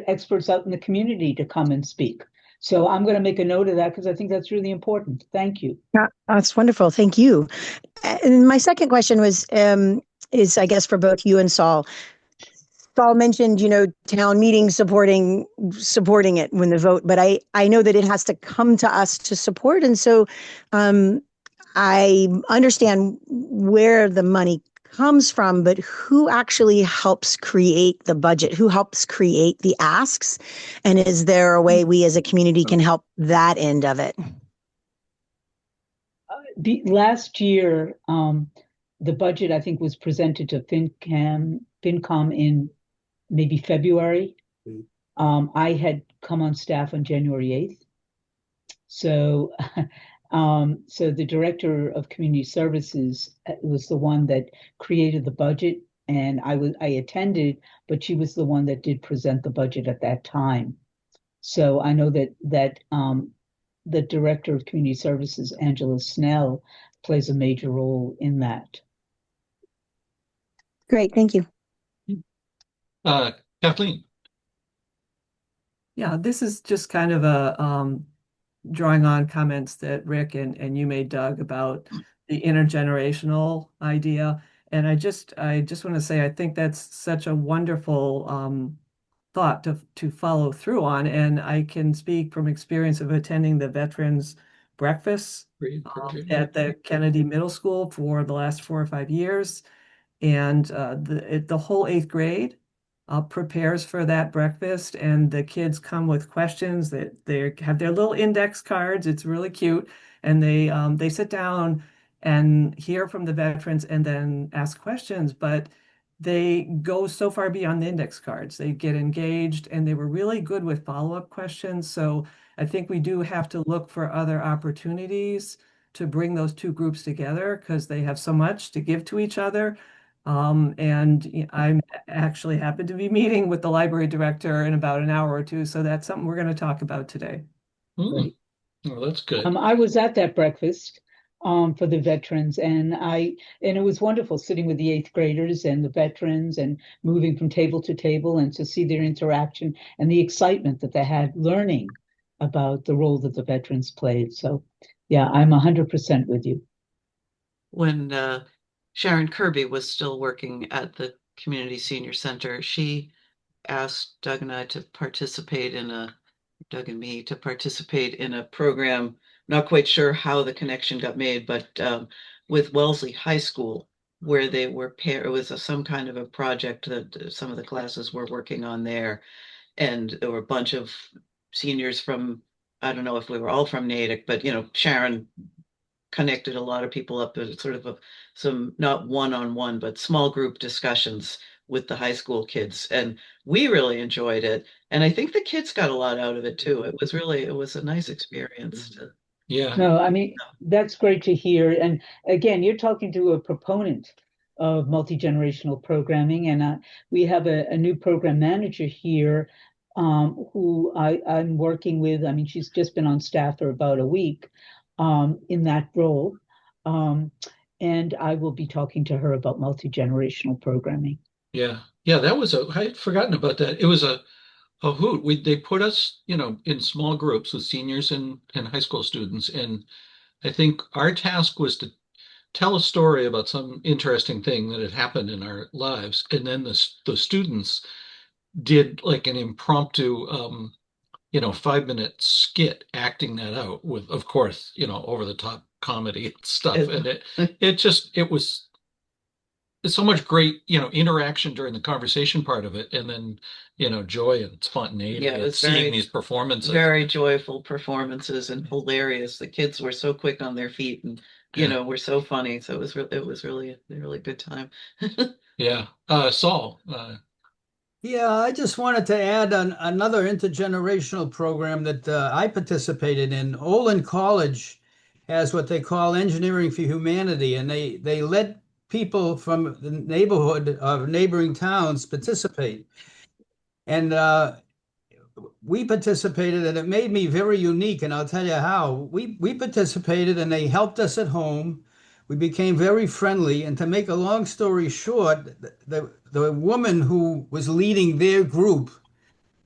experts out in the community to come and speak. So I'm going to make a note of that, because I think that's really important. Thank you. Yeah, that's wonderful. Thank you. And my second question was, is I guess for both you and Saul. Saul mentioned, town meeting supporting it when the vote, but I know that it has to come to us to support. And so I understand where the money comes from, but who actually helps create the budget? Who helps create the asks? And is there a way we as a community can help that end of it? Last year, the budget, I think, was presented to FinCom in maybe February. I had come on staff on January 8th. So, so the director of community services was the one that created the budget, and I attended, but she was the one that did present the budget at that time. So I know that the director of community services, Angela Snell, plays a major role in that. Great, thank you. Kathleen. Yeah, this is just kind of a drawing on comments that Rick and you made, Doug, about the intergenerational idea. And I just want to say, I think that's such a wonderful thought to follow through on. And I can speak from experience of attending the Veterans Breakfast at the Kennedy Middle School for the last 4 or 5 years. And the whole 8th grade prepares for that breakfast, and the kids come with questions that they have their little index cards. It's really cute. And they sit down and hear from the veterans and then ask questions, but they go so far beyond the index cards. They get engaged, and they were really good with follow-up questions. So I think we do have to look for other opportunities to bring those two groups together because they have so much to give to each other. And I'm actually happen to be meeting with the library director in about an hour or two. So that's something we're going to talk about today. Right. Well, that's good. I was at that breakfast for the veterans, and it was wonderful sitting with the eighth graders and the veterans and moving from table to table and to see their interaction and the excitement that they had learning about the role that the veterans played. So, yeah, I'm 100% with you. When Sharon Kirby was still working at the Community Senior Center, she asked Doug and I to participate in Doug and me to participate in a program. Not quite sure how the connection got made, but with Wellesley High School, where they were it was some kind of a project that some of the classes were working on there, and there were a bunch of seniors from, I don't know if we were all from Natick, but Sharon connected a lot of people up at sort of some not one-on-one, but small group discussions with the high school kids. And we really enjoyed it. And I think the kids got a lot out of it too. It was a nice experience. Yeah. No, I mean, that's great to hear. And again, you're talking to a proponent of multi-generational programming, and we have a new program manager here who I'm working with. I mean, she's just been on staff for about a week in that role. And I will be talking to her about multi-generational programming. Yeah. Yeah, I had forgotten about that. It was a hoot. They put us, in small groups with seniors and high school students. And I think our task was to tell a story about some interesting thing that had happened in our lives. And then the students did like an impromptu, 5-minute skit acting that out with, of course, over the top comedy and stuff. And it's so much great, interaction during the conversation part of it, and then, joy and spontaneity at seeing these performances. Very joyful performances and hilarious. The kids were so quick on their feet and, were so funny. So it was really a really good time. Yeah. Saul. Yeah, I just wanted to add another intergenerational program that I participated in. Olin College has what they call Engineering for Humanity, and they let people from the neighborhood of neighboring towns participate. And we participated, and it made me very unique, and I'll tell you how. We participated, and they helped us at home. We became very friendly, and to make a long story short, the woman who was leading their group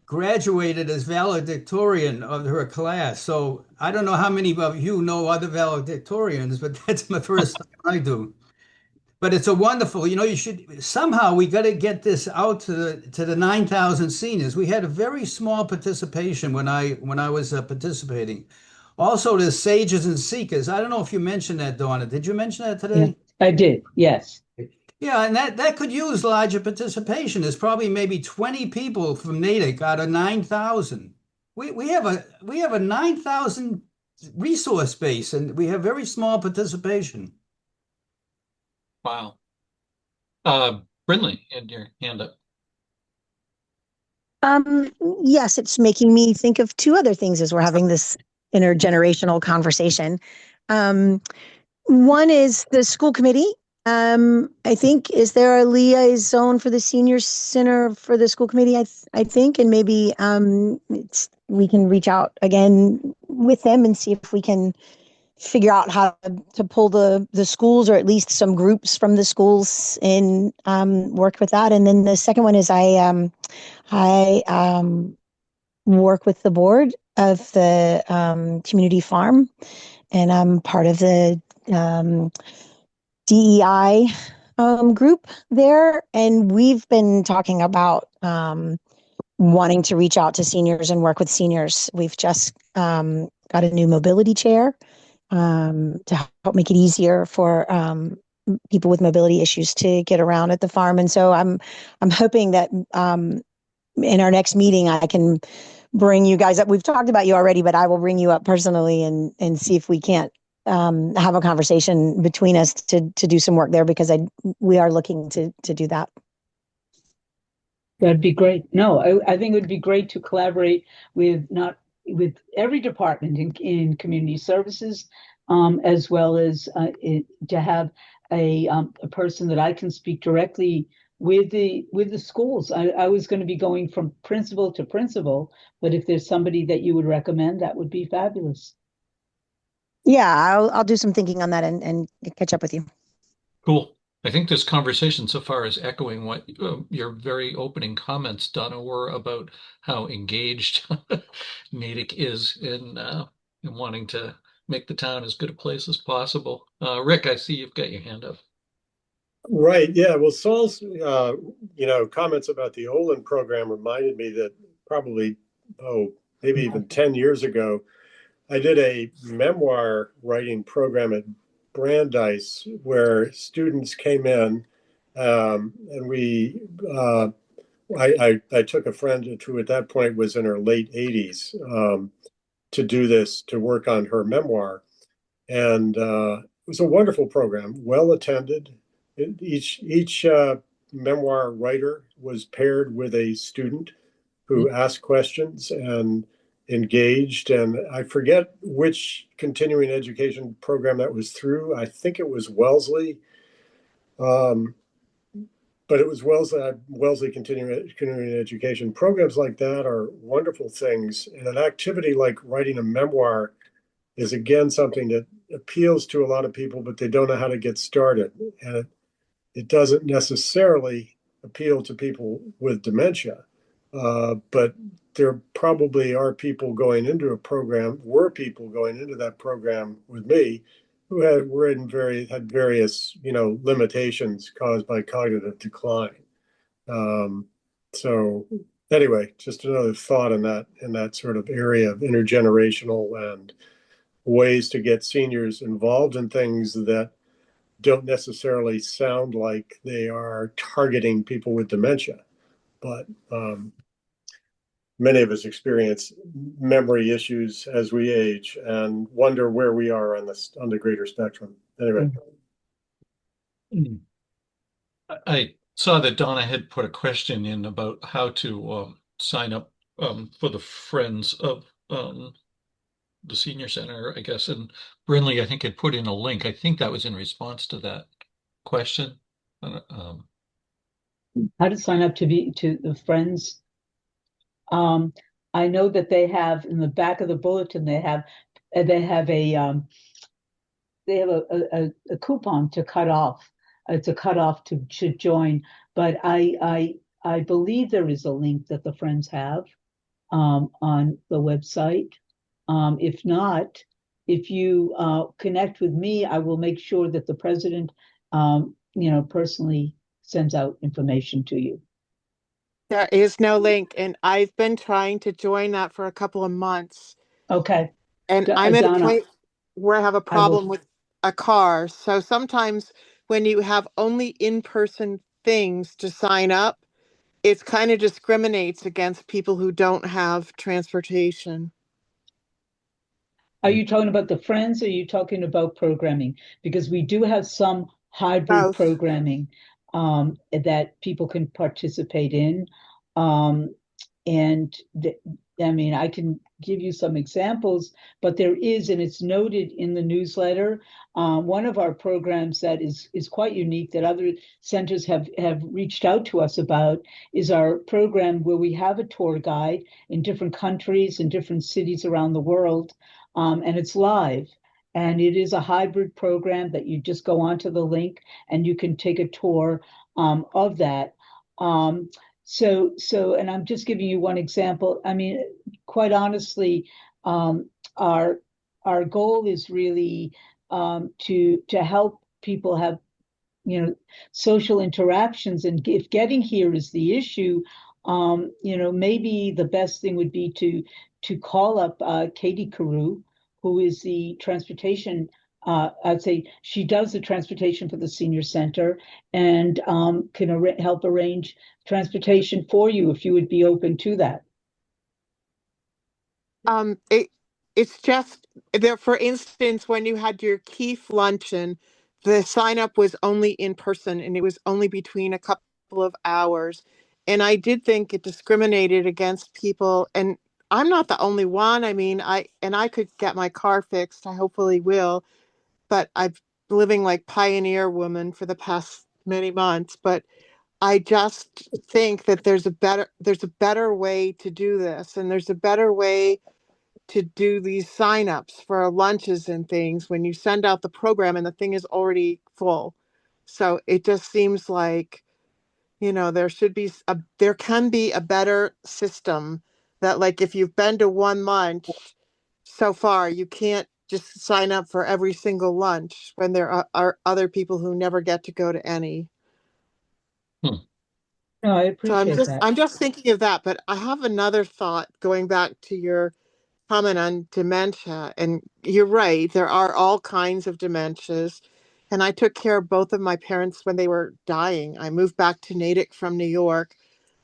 graduated as valedictorian of her class. So I don't know how many of you know other valedictorians, but that's my first time I do. But it's a wonderful, you should somehow we got to get this out to the 9,000 seniors. We had a very small participation when I was participating. Also, there's sages and seekers. I don't know if you mentioned that, Donna. Did you mention that today? Yeah, I did. Yes. Yeah, and that could use larger participation. There's probably maybe 20 people from Natick out of 9,000. We have a 9,000 resource base, and we have very small participation. Wow. Brinley, and your hand up. Yes, it's making me think of two other things as we're having this intergenerational conversation. One is the school committee. I think, is there a liaison for the senior center for the school committee? I think, and maybe we can reach out again with them and see if we can figure out how to pull the schools, or at least some groups from the schools, in work with that. And then the second one is I work with the board of the community farm, and I'm part of the DEI group there, and we've been talking about wanting to reach out to seniors and work with seniors. We've just got a new mobility chair to help make it easier for people with mobility issues to get around at the farm. And so I'm hoping that in our next meeting I can bring you guys up. We've talked about you already, but I will bring you up personally and see if we can't have a conversation between us to do some work there, because we are looking to do that. That'd be great. No, I think it would be great to collaborate with not with every department in community services, as well as to have a person that I can speak directly with the schools. I was going to be going from principal to principal, but if there's somebody that you would recommend, that would be fabulous. Yeah, I'll do some thinking on that and catch up with you. Cool. I think this conversation so far is echoing what your very opening comments, Donna, were about how engaged Natick is in wanting to make the town as good a place as possible. Rick, I see you've got your hand up. Right. Yeah. Well, Saul's, comments about the Olin program reminded me that probably, maybe even 10 years ago, I did a memoir writing program at Brandeis where students came in, and I took a friend who at that point was in her late 80s, to do this, to work on her memoir. And it was a wonderful program, well attended. Each memoir writer was paired with a student who asked questions and engaged. And I forget which continuing education program that was through. I think it was Wellesley, but it was Wellesley continuing education. Programs like that are wonderful things. And an activity like writing a memoir is again something that appeals to a lot of people, but they don't know how to get started. And it doesn't necessarily appeal to people with dementia, but there probably were people going into that program with me who had various limitations caused by cognitive decline. So anyway, just another thought in that sort of area of intergenerational and ways to get seniors involved in things that don't necessarily sound like they are targeting people with dementia, but many of us experience memory issues as we age and wonder where we are on the greater spectrum. Anyway. I saw that Donna had put a question in about how to sign up for the Friends of the Senior Center, I guess. And Brinley, I think, had put in a link. I think that was in response to that question. How to sign up to the Friends. I know that they have in the back of the bulletin, they have a coupon to cut off. It's a cutoff to join, but I believe there is a link that the Friends have on the website. If not, if you connect with me, I will make sure that the president, personally sends out information to you. There is no link, and I've been trying to join that for a couple of months. Okay. And I'm at a Donna, point where I have a problem with a car. So sometimes when you have only in-person things to sign up, it kind of discriminates against people who don't have transportation. Are you talking about the Friends or are you talking about programming? Because we do have some hybrid Both. programming that people can participate in. And I mean, I can give you some examples, but there is, and it's noted in the newsletter, one of our programs that is quite unique that other centers have reached out to us about is our program where we have a tour guide in different countries and different cities around the world, and it's live. And it is a hybrid program that you just go onto the link and you can take a tour of that. And I'm just giving you one example. I mean, quite honestly, our goal is really to help people have social interactions. And if getting here is the issue, maybe the best thing would be to call up Katie Carew, who is the transportation. I'd say she does the transportation for the senior center and can help arrange transportation for you if you would be open to that. It's just there, for instance, when you had your Keith luncheon, the sign up was only in person and it was only between a couple of hours. And I did think it discriminated against people. And I'm not the only one. I mean, I could get my car fixed. I hopefully will, but I've been living like pioneer woman for the past many months. But I just think that there's a better way to do this, and there's a better way to do these signups for lunches and things when you send out the program and the thing is already full. So it just seems like, there can be a better system that, like, if you've been to one lunch so far, you can't just sign up for every single lunch when there are other people who never get to go to any. Hmm. No, I So I'm appreciate just that. I'm just thinking of that, but I have another thought going back to your comment on dementia. And you're right, there are all kinds of dementias. And I took care of both of my parents when they were dying. I moved back to Natick from New York.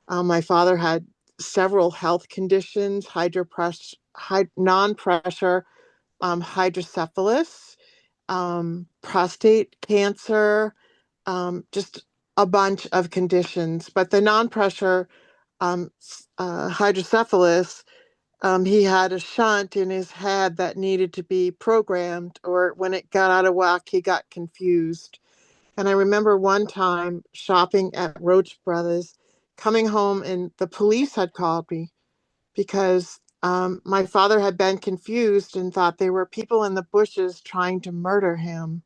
My father had several health conditions, non-pressure hydrocephalus, prostate cancer, just a bunch of conditions. But the non-pressure hydrocephalus, he had a shunt in his head that needed to be programmed, or when it got out of whack, he got confused. And I remember one time shopping at Roach Brothers, coming home, and the police had called me because my father had been confused and thought they were people in the bushes trying to murder him.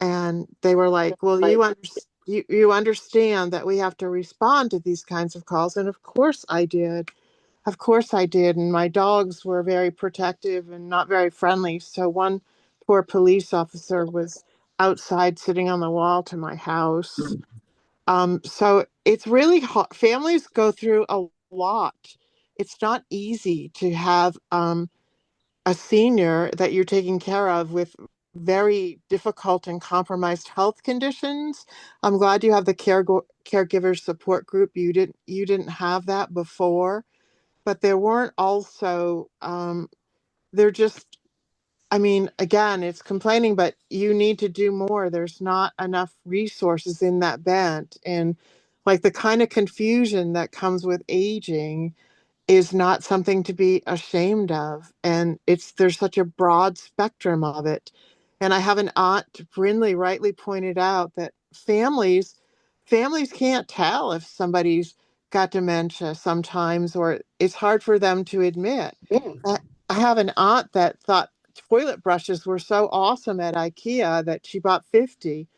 And they were like, "Well, you understand that we have to respond to these kinds of calls." And of course I did. Of course I did. And my dogs were very protective and not very friendly. So one poor police officer was outside sitting on the wall to my house. So it's really hard. Families go through a lot. It's not easy to have a senior that you're taking care of with very difficult and compromised health conditions. I'm glad you have the caregiver support group. You didn't have that before, but there weren't also they're just, I mean, again, it's complaining, but you need to do more. There's not enough resources in that band. And like the kind of confusion that comes with aging is not something to be ashamed of. And there's such a broad spectrum of it. And I have an aunt, Brinley rightly pointed out that families can't tell if somebody's got dementia sometimes, or it's hard for them to admit. I I have an aunt that thought toilet brushes were so awesome at IKEA that she bought 50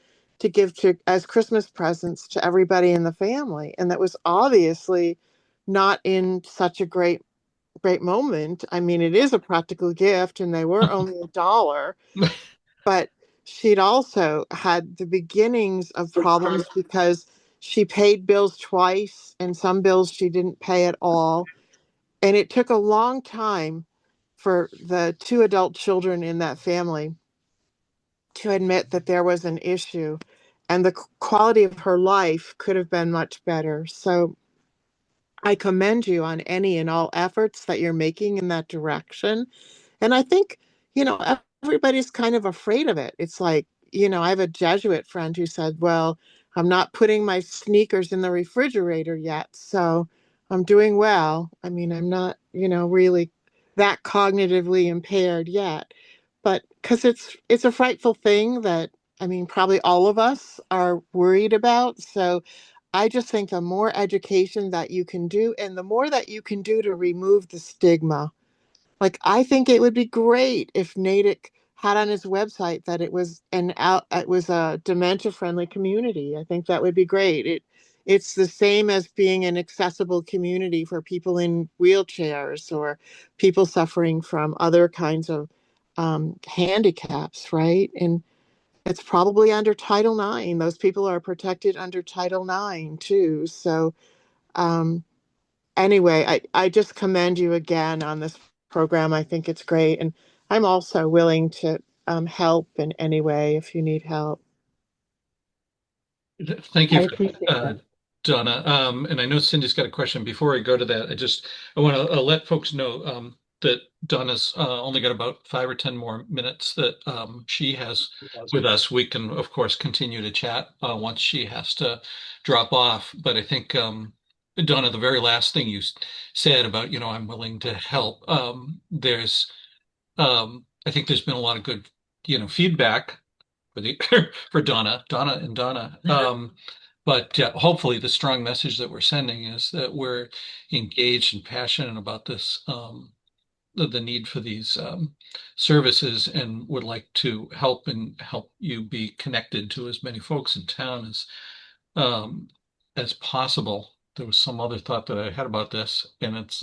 to give to as Christmas presents to everybody in the family. And that was obviously not in such a great moment. I mean, it is a practical gift and they were only $1, but she'd also had the beginnings of problems because she paid bills twice and some bills she didn't pay at all. And it took a long time for the two adult children in that family to admit that there was an issue, and the quality of her life could have been much better. So I commend you on any and all efforts that you're making in that direction. And I think, everybody's kind of afraid of it. It's like, I have a Jesuit friend who said, "Well, I'm not putting my sneakers in the refrigerator yet, so I'm doing well. I mean, I'm not, really that cognitively impaired yet." But because it's a frightful thing that, I mean, probably all of us are worried about. So I just think the more education that you can do and the more that you can do to remove the stigma. Like, I think it would be great if Natick had on his website that it was a dementia friendly community. I think that would be great. It's the same as being an accessible community for people in wheelchairs or people suffering from other kinds of handicaps, right? And it's probably under Title IX. Those people are protected under Title IX too. So um, anyway, I just commend you again on this program. I think it's great. And I'm also willing to help in any way if you need help. Thank I you for appreciate that, that. Donna. And I know Cindy's got a question. Before I go to that, I want to let folks know that Donna's only got about 5 or 10 more minutes that she has with us. We can, of course, continue to chat once she has to drop off. But I think Donna, the very last thing you said about, I'm willing to help. I think there's been a lot of good, feedback for the for Donna and Donna. But hopefully the strong message that we're sending is that we're engaged and passionate about this, the need for these services, and would like to help you be connected to as many folks in town um, as possible. There was some other thought that I had about this, and it's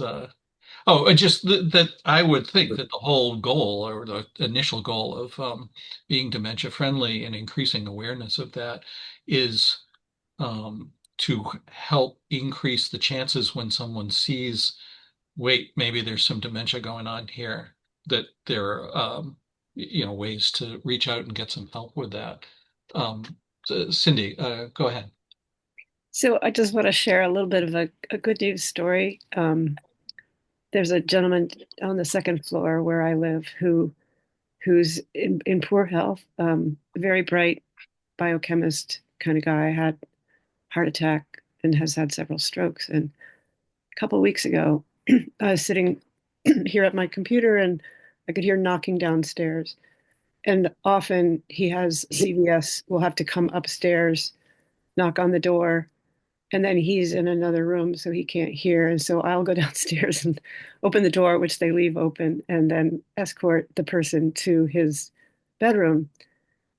just that I would think that the whole goal, or the initial goal of being dementia friendly and increasing awareness of that, is to help increase the chances when someone sees, wait, maybe there's some dementia going on here, that there are ways to reach out and get some help with that. Um, Cindy, go ahead. So I just want to share a little bit of a good news story. There's a gentleman on the second floor where I live who's in poor health, very bright biochemist kind of guy, had heart attack and has had several strokes. And a couple of weeks ago, I was sitting here at my computer and I could hear knocking downstairs. And often he has CVS, will have to come upstairs, knock on the door, and then he's in another room, so he can't hear. And so I'll go downstairs and open the door, which they leave open, and then escort the person to his bedroom.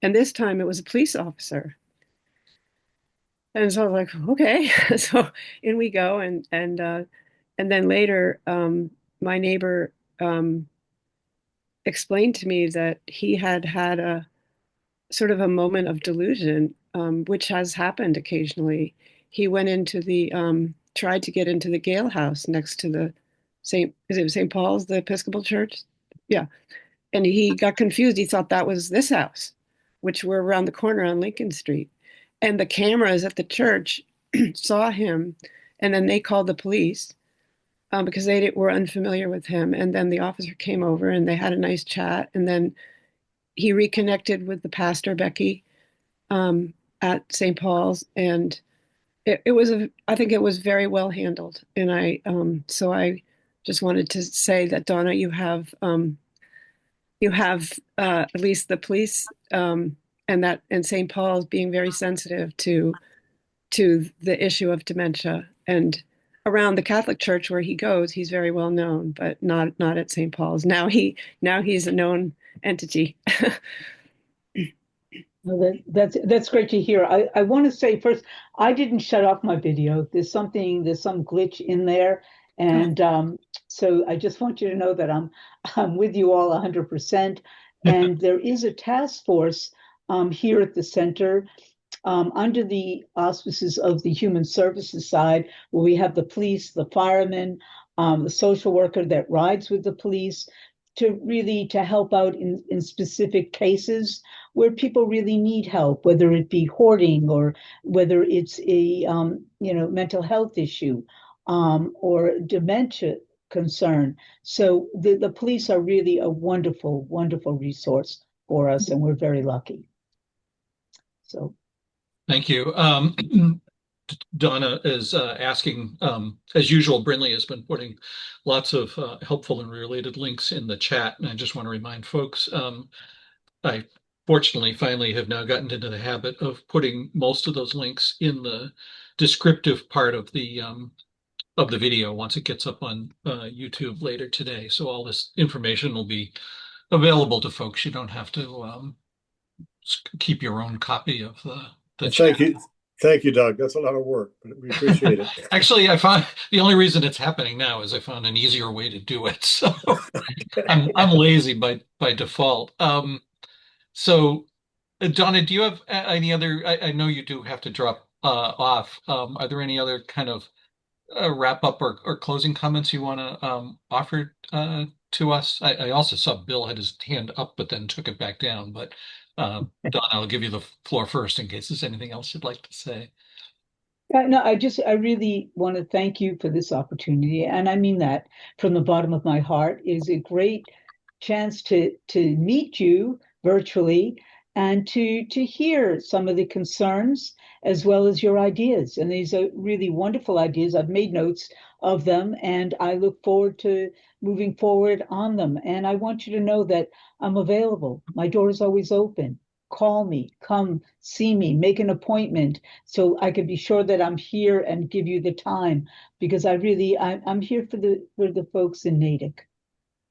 And this time it was a police officer. And so I was like, okay. So in we go, and then later, my neighbor explained to me that he had had a sort of a moment of delusion, which has happened occasionally. He went into the tried to get into the Gale House next to the is it St. Paul's, the Episcopal Church? Yeah. And he got confused. He thought that was this house, which were around the corner on Lincoln Street. And the cameras at the church saw him, and then they called the police because they were unfamiliar with him. And then the officer came over and they had a nice chat. And then he reconnected with the pastor, Becky, at St. Paul's. And it was, I think it was very well handled. And so I just wanted to say that, Donna, you have at least the police and St. Paul's being very sensitive to the issue of dementia. And around the Catholic Church where he goes, he's very well known, but not at St. Paul's. Now he's a known entity. Well, that's great to hear. I want to say first, I didn't shut off my video. There's some glitch in there, and so I just want you to know that I'm with you all 100%. And there is a task force here at the center under the auspices of the human services side, where we have the police, the firemen, the social worker that rides with the police, to help out in specific cases where people really need help, whether it be hoarding or whether it's a mental health issue or dementia concern. So the police are really a wonderful, wonderful resource for us, and we're very lucky. So thank you. Donna is asking, as usual, Brinley has been putting lots of helpful and related links in the chat. And I just want to remind folks, I fortunately finally have now gotten into the habit of putting most of those links in the descriptive part of the video once it gets up on YouTube later today. So all this information will be available to folks. You don't have to keep your own copy of the chat. Thank you, Doug. That's a lot of work, but we appreciate it. Actually, I found the only reason it's happening now is I found an easier way to do it. So I'm lazy by default. So Donna, do you have any other? I know you do have to drop off. Are there any other kind of wrap up or closing comments you want to offer to us? I also saw Bill had his hand up, but then took it back down. But Donna, I'll give you the floor first in case there's anything else you'd like to say. No, I really want to thank you for this opportunity, and I mean that from the bottom of my heart. It is a great chance to meet you virtually and to hear some of the concerns as well as your ideas. And these are really wonderful ideas. I've made notes of them, and I look forward to moving forward on them. And I want you to know that I'm available. My door is always open. Call me, come see me, make an appointment so I can be sure that I'm here and give you the time, because I'm here for the folks in Natick.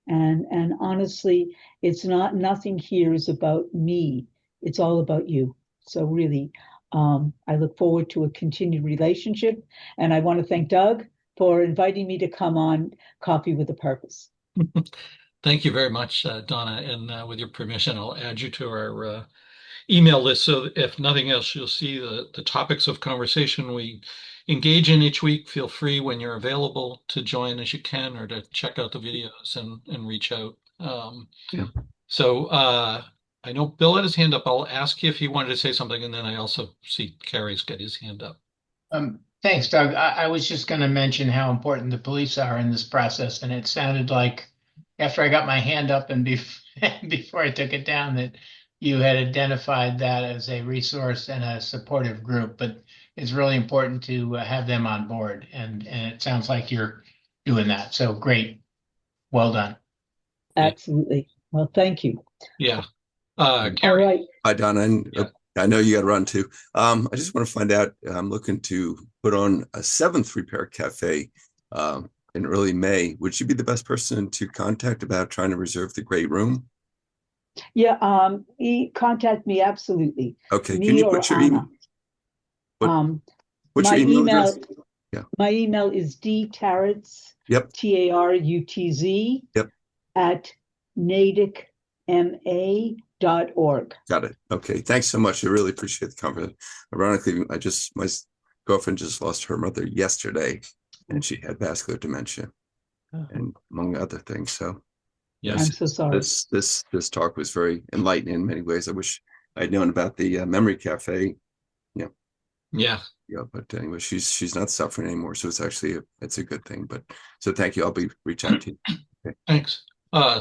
And honestly, it's not, nothing here is about me. It's all about you. So really, I look forward to a continued relationship. And I want to thank Doug for inviting me to come on Coffee with a Purpose. Thank you very much, Donna. And with your permission, I'll add you to our email list. So if nothing else, you'll see the topics of conversation we engage in each week. Feel free when you're available to join as you can, or to check out the videos and reach out. Yeah. So I know Bill had his hand up. I'll ask you if he wanted to say something, and then I also see Carrie's got his hand up. Thanks, Doug. I was just going to mention how important the police are in this process, and it sounded like after I got my hand up and before I took it down that you had identified that as a resource and a supportive group. But it's really important to have them on board, and it sounds like you're doing that. So great, well done. Absolutely. Well, thank you. Yeah. All Carrie. right. Hi, Donna. And I know you got to run too. I just want to find out. I'm looking to put on a 7th repair cafe in early May. Would you be the best person to contact about trying to reserve the great room? Yeah. Contact me, absolutely. Okay. Me Can you or put your Anna. what's My your email email. address? Yeah. My email is dtarutz. Yep. TARUTZ. Yep. At natickma.org. Got it. Okay. Thanks so much. I really appreciate the conversation. Ironically, my girlfriend just lost her mother yesterday, and she had vascular dementia, and among other things. So yes, I'm so sorry. This talk was very enlightening in many ways. I wish I'd known about the memory cafe. Yeah. Yeah. But anyway, she's not suffering anymore, so it's actually it's a good thing. But so thank you. I'll reach out to you. Okay. Thanks.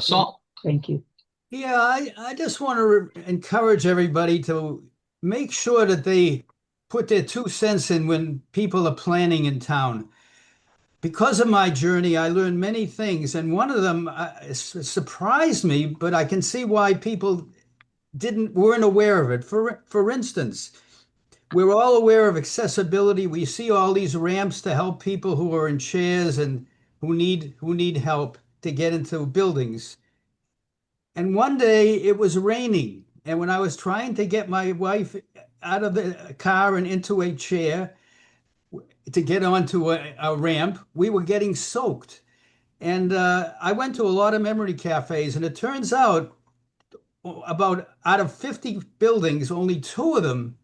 Saul. Thank you. Yeah, I just want to encourage everybody to make sure that they put their 2 cents in when people are planning in town. Because of my journey, I learned many things, and one of them surprised me, but I can see why people weren't aware of it. For instance, we're all aware of accessibility. We see all these ramps to help people who are in chairs and who need help to get into buildings. And one day it was raining, and when I was trying to get my wife out of the car and into a chair to get onto a ramp, we were getting soaked. And I went to a lot of memory cafes, and it turns out about out of 50 buildings, only 2 of them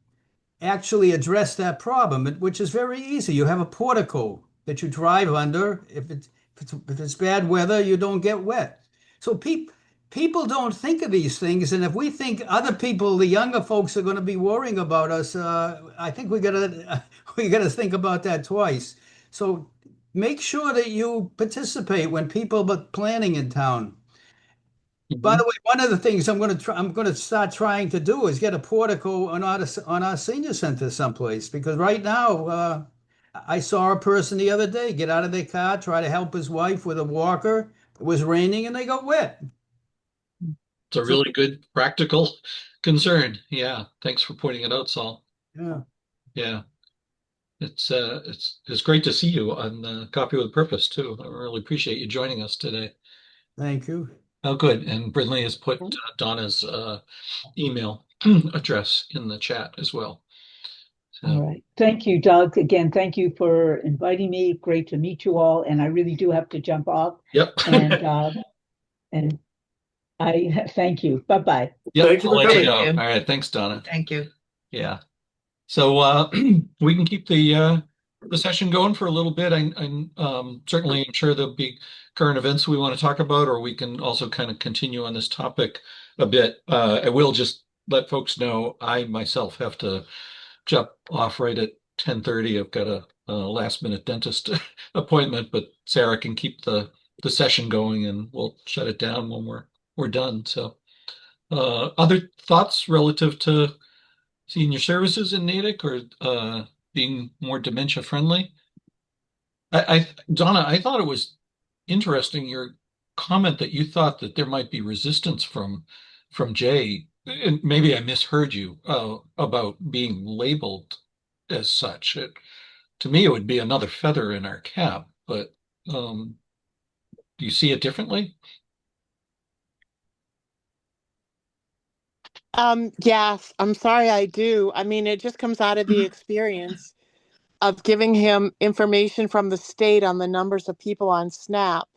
actually address that problem, which is very easy. You have a portico that you drive under. If it's bad weather, you don't get wet. So people don't think of these things, and if we think other people, the younger folks, are going to be worrying about us, I think we gotta think about that twice. So make sure that you participate when people are planning in town. By the way, one of the things I'm going to start trying to do is get a portico on our senior center someplace, because right now I saw a person the other day get out of their car, try to help his wife with a walker. It was raining and they got wet. It's a really good practical concern. Yeah. Thanks for pointing it out, Saul. Yeah. Yeah. It's great to see you on Coffee with Purpose too. I really appreciate you joining us today. Thank you. Oh, good. And Brindley has put Donna's email address in the chat as well. So. All right. Thank you, Doug. Again, thank you for inviting me. Great to meet you all. And I really do have to jump off. Yep. And I thank you. Bye-bye. Yep. Thank you for coming. All right. Thanks, Donna. Thank you. Yeah. So we can keep the session going for a little bit. I'm certainly I'm sure there'll be current events we want to talk about, or we can also kind of continue on this topic a bit. I will just let folks know I myself have to jump off right at 10:30. I've got a last minute dentist appointment, but Sarah can keep the session going, and we'll shut it down when we're done. So Other thoughts relative to senior services in Natick or being more dementia friendly? Donna, I thought it was interesting your comment that you thought that there might be resistance from Jay, and maybe I misheard you about being labeled as such. To me, it would be another feather in our cap, but um, do you see it differently? Yes, I'm sorry I do. I mean, it just comes out of the experience of giving him information from the state on the numbers of people on SNAP.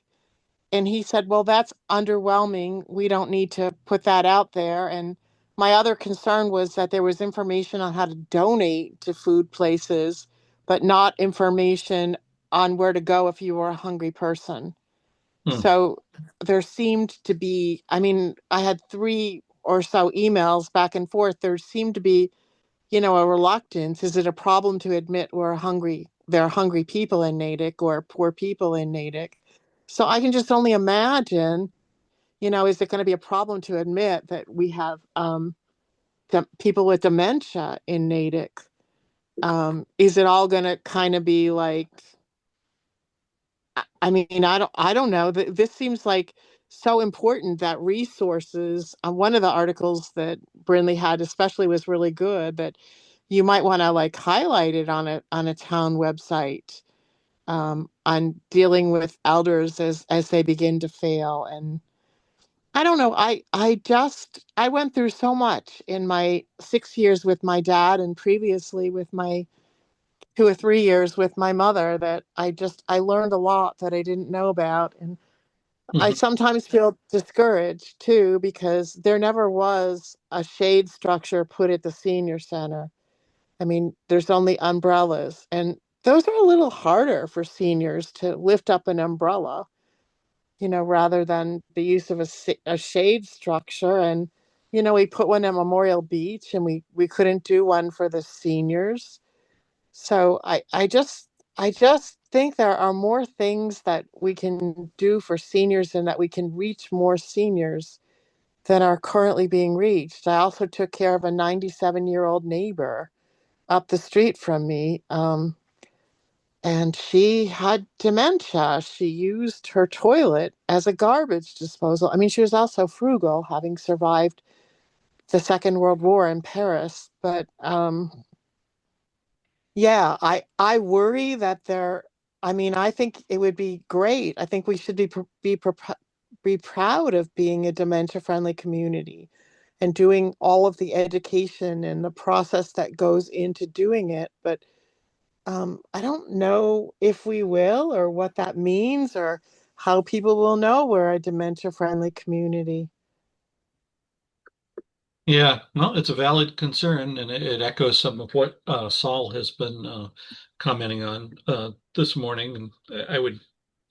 And he said, well, that's underwhelming. We don't need to put that out there. And my other concern was that there was information on how to donate to food places, but not information on where to go if you were a hungry person. Hmm. So there seemed to be, I mean, I had three or so emails back and forth. There seemed to be, a reluctance. Is it a problem to admit there are hungry people in Natick or poor people in Natick? So I can just only imagine, is it going to be a problem to admit that we have people with dementia in Natick? Is it all going to kind of be like, I mean, I don't know. This seems like so important that resources. One of the articles that Brinley had, especially, was really good. That you might want to like highlight it on a town website on dealing with elders as they begin to fail. And I don't know. I went through so much in my 6 years with my dad, and previously with my 2 or 3 years with my mother, that I learned a lot that I didn't know about. And I Mhm. sometimes feel discouraged too, because there never was a shade structure put at the senior center. I mean, there's only umbrellas, and those are a little harder for seniors to lift up an umbrella, rather than the use of a shade structure. And, we put one at Memorial Beach, and we couldn't do one for the seniors. So I just think there are more things that we can do for seniors and that we can reach more seniors than are currently being reached. I also took care of a 97-year-old neighbor up the street from me. And she had dementia. She used her toilet as a garbage disposal. I mean, she was also frugal, having survived the Second World War in Paris. But yeah, I worry that I mean, I think it would be great. I think we should be proud of being a dementia-friendly community and doing all of the education and the process that goes into doing it. But I don't know if we will, or what that means, or how people will know we're a dementia-friendly community. Yeah, well, it's a valid concern, and it echoes some of what Saul has been commenting on this morning. And I would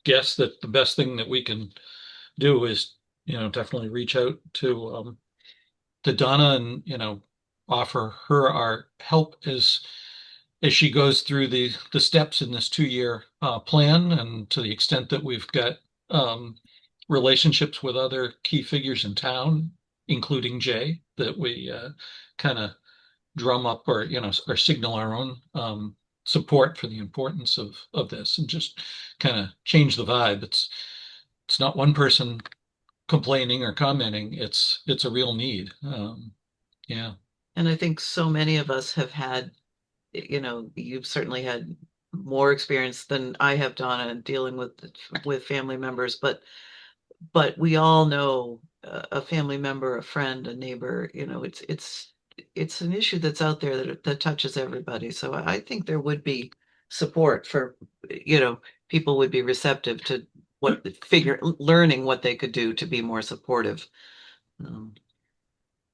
guess that the best thing that we can do is, definitely reach out to Donna and, offer her our help as she goes through the steps in this 2 year plan, and to the extent that we've got um, relationships with other key figures in town, including Jay, that we kind of drum up or or signal our own support for the importance of this, and just kind of change the vibe. It's not one person complaining or commenting. It's a real need. Yeah. And I think so many of us have had, you've certainly had more experience than I have, Donna, in dealing with family members, but we all know a family member, a friend, a neighbor, it's an issue that's out there that touches everybody. So I think there would be support for, people would be receptive to learning what they could do to be more supportive. Um,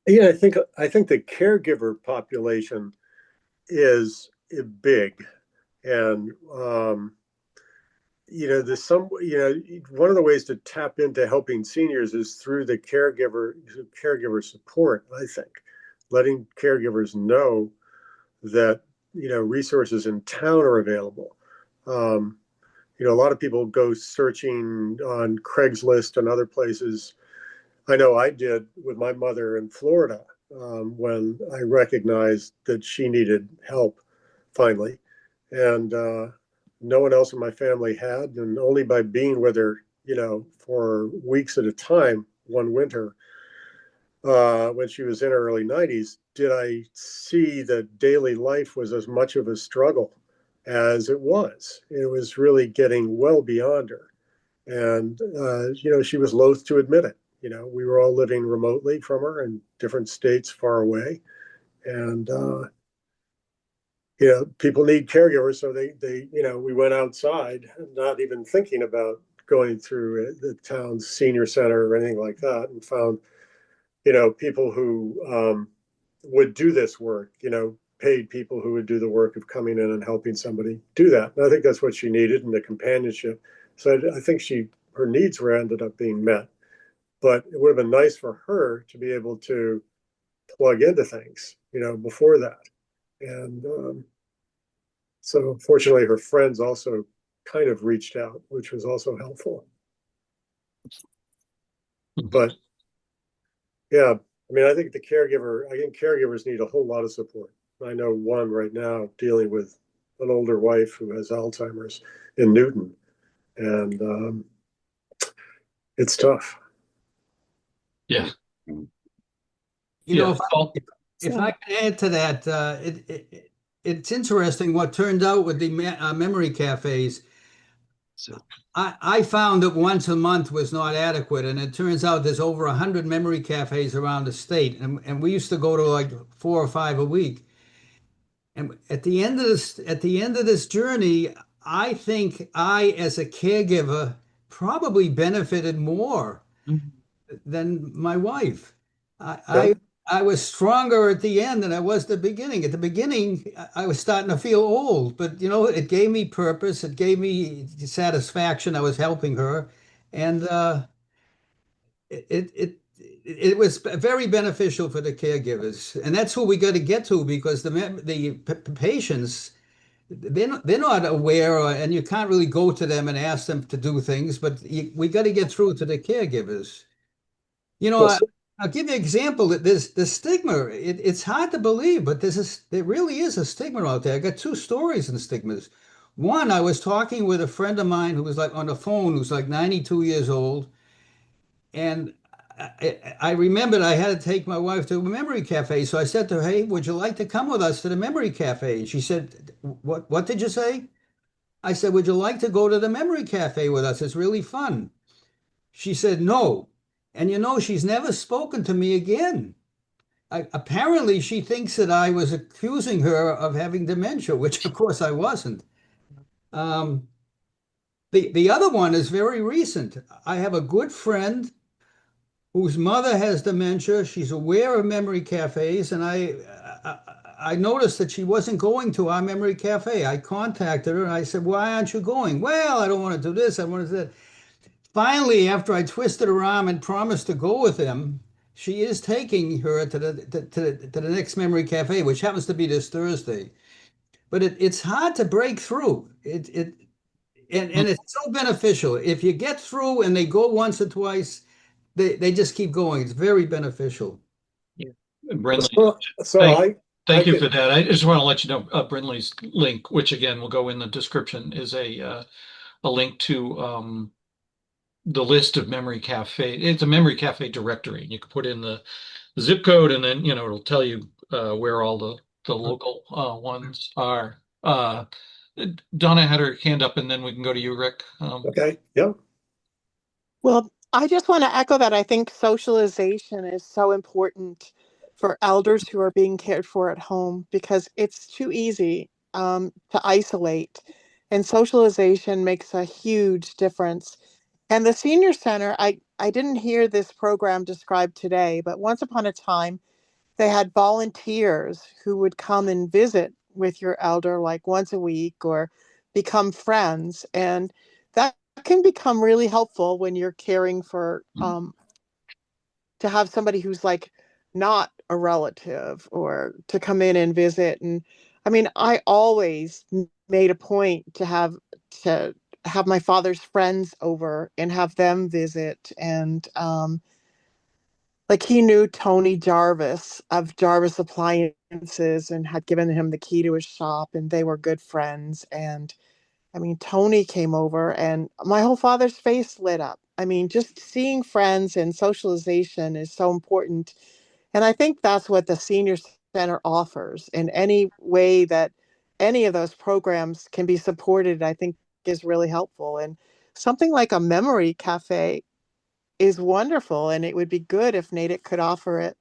Yeah, I think the caregiver population is big, and there's one of the ways to tap into helping seniors is through the caregiver support. I think letting caregivers know that resources in town are available. Um, a lot of people go searching on Craigslist and other places I know I did with my mother in Florida when I recognized that she needed help finally. And no one else in my family had. And only by being with her, for weeks at a time one winter, when she was in her early 90s, did I see that daily life was as much of a struggle as it was. It was really getting well beyond her. And, she was loath to admit it. We were all living remotely from her in different states far away. And, people need caregivers. So we went outside, not even thinking about going through the town's senior center or anything like that, and found, people who would do this work, paid people who would do the work of coming in and helping somebody do that. And I think that's what she needed, and the companionship. So I think her needs were ended up being met. But it would have been nice for her to be able to plug into things, before that. And so fortunately, her friends also kind of reached out, which was also helpful. But yeah, I think caregivers need a whole lot of support. I know one right now dealing with an older wife who has Alzheimer's in Newton, and it's tough. Yeah. If I can add to that, it's interesting what turned out with the memory cafes. I found that once a month was not adequate, and it turns out there's over 100 memory cafes around the state, and we used to go to like 4 or 5 a week. And at the end of this journey, I think I, as a caregiver, probably benefited more than my wife. I was stronger at the end than I was at the beginning. At the beginning, I was starting to feel old, but it gave me purpose. It gave me satisfaction. I was helping her, and it was very beneficial for the caregivers, and that's who we got to get to, because the patients, they're not aware, and you can't really go to them and ask them to do things, but we got to get through to the caregivers. I'll give you an example that there's the stigma. It's hard to believe, but there really is a stigma out there. I got 2 stories in stigmas. One, I was talking with a friend of mine who was like on the phone, who's like 92 years old, and I remembered I had to take my wife to a memory cafe. So I said to her, "Hey, would you like to come with us to the memory cafe?" And she said, "What did you say?" I said, "Would you like to go to the memory cafe with us? It's really fun." She said, "No." And she's never spoken to me again. Apparently, she thinks that I was accusing her of having dementia, which of course I wasn't. The other one is very recent. I have a good friend whose mother has dementia. She's aware of memory cafes, and I noticed that she wasn't going to our memory cafe. I contacted her and I said, "Why aren't you going?" "Well, I don't want to do this. I want to do that." Finally, after I twisted her arm and promised to go with him, she is taking her to the next memory cafe, which happens to be this Thursday. But it's hard to break through. And it's so beneficial. If you get through and they go once or twice, they just keep going. It's very beneficial. Brindley, So thank you for that. I just want to let you know, Brindley's link, which again will go in the description, is a link to the list of memory cafe. It's a memory cafe directory. You can put in the zip code, and then it'll tell you where all the local ones are. Donna had her hand up, and then we can go to you, Rick. Okay. Yep. Well, I just want to echo that. I think socialization is so important for elders who are being cared for at home, because it's too easy to isolate, and socialization makes a huge difference. And the senior center, I didn't hear this program described today, but once upon a time, they had volunteers who would come and visit with your elder like once a week or become friends. And that can become really helpful when you're caring for, to have somebody who's like not a relative, or to come in and visit. And I always made a point to have my father's friends over and have them visit. And like he knew Tony Jarvis of Jarvis Appliances and had given him the key to his shop, and they were good friends. And I mean, Tony came over and my whole father's face lit up. I mean, just seeing friends and socialization is so important. And I think that's what the senior center offers. In any way that any of those programs can be supported, I think is really helpful. And something like a memory cafe is wonderful. And it would be good if Natick could offer it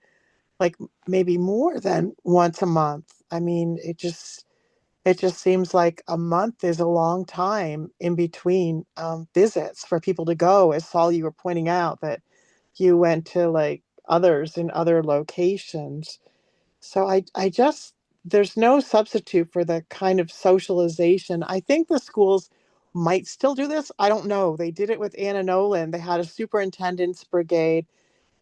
like maybe more than once a month. I mean, it just seems like a month is a long time in between visits for people to go. As Saul, you were pointing out that you went to like others in other locations. So I just, there's no substitute for the kind of socialization. I think the schools might still do this. I don't know. They did it with Anna Nolan. They had a superintendent's brigade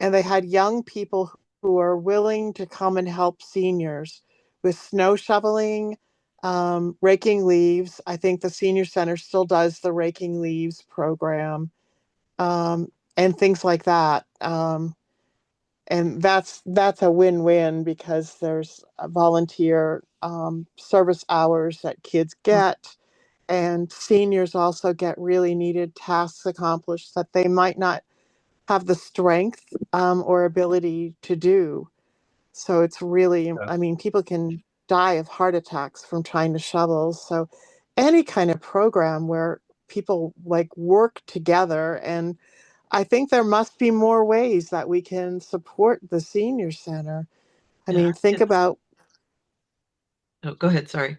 and they had young people who are willing to come and help seniors with snow shoveling, raking leaves. I think the senior center still does the raking leaves program, and things like that. And that's a win-win because there's a volunteer service hours that kids get, and seniors also get really needed tasks accomplished that they might not have the strength or ability to do. So it's really, Yeah. I mean, people can die of heart attacks from trying to shovel. So any kind of program where people like work together. And I think there must be more ways that we can support the senior center. I Yeah, mean, think it's, about, oh, go ahead. Sorry.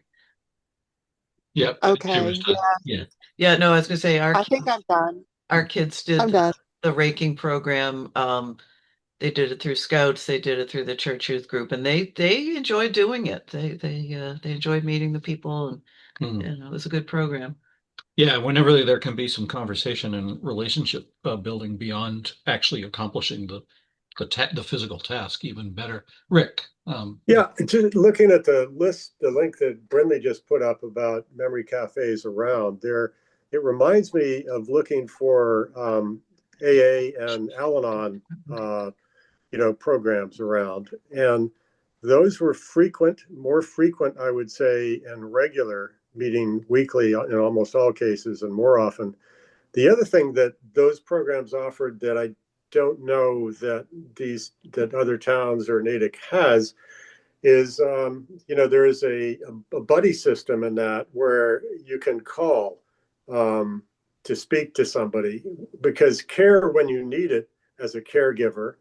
Yep, she was okay, done. Yeah. Yeah, no, I was gonna say I think I'm done. our kids I'm did done. the raking program. They did it through Scouts, they did it through the church youth group, and they enjoyed doing it. They enjoyed meeting the people, and Mhm. you know, it was a good program. Yeah, whenever there can be some conversation and relationship building beyond actually accomplishing the physical task, even better. Rick, Yeah, just looking at the list, the link that Brinley just put up about memory cafes around there, it reminds me of looking for AA and Al-Anon, programs around, and those were frequent, more frequent, I would say, and regular, meeting weekly in almost all cases, and more often. The other thing that those programs offered that I don't know that other towns or Natick has is there is a buddy system in that where you can call um, to speak to somebody, because care when you need it as a caregiver,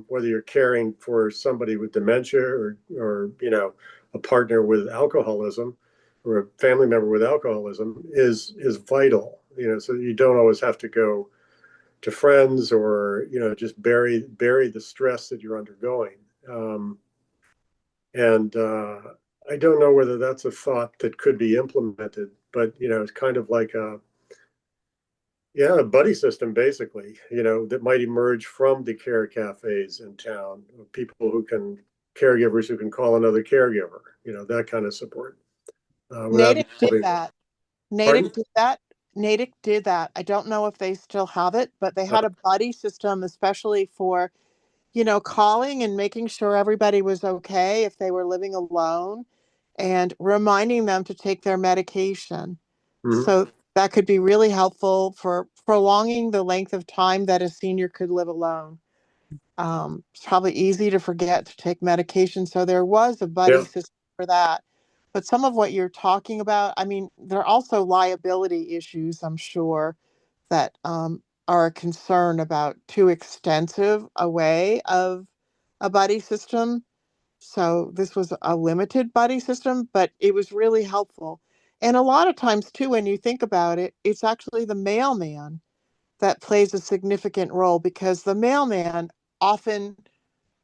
whether you're caring for somebody with dementia or a partner with alcoholism or a family member with alcoholism, is vital. So you don't always have to go to friends or just bury the stress that you're undergoing. And I don't know whether that's a thought that could be implemented, but it's kind of like a buddy system, basically, that might emerge from the care cafes in town, people caregivers who can call another caregiver, that kind of support, without Natick did involving. that. Pardon? Natick did that. Natick did that. I don't know if they still have it, but they Uh, had a buddy system, especially for calling and making sure everybody was okay if they were living alone and reminding them to take their medication. mhm. So that could be really helpful for prolonging the length of time that a senior could live alone. It's probably easy to forget to take medication. So there was a buddy Yeah, system for that. But some of what you're talking about, I mean, there are also liability issues, I'm sure, that are a concern about too extensive a way of a buddy system. So this was a limited buddy system, but it was really helpful. And a lot of times, too, when you think about it, it's actually the mailman that plays a significant role because the mailman often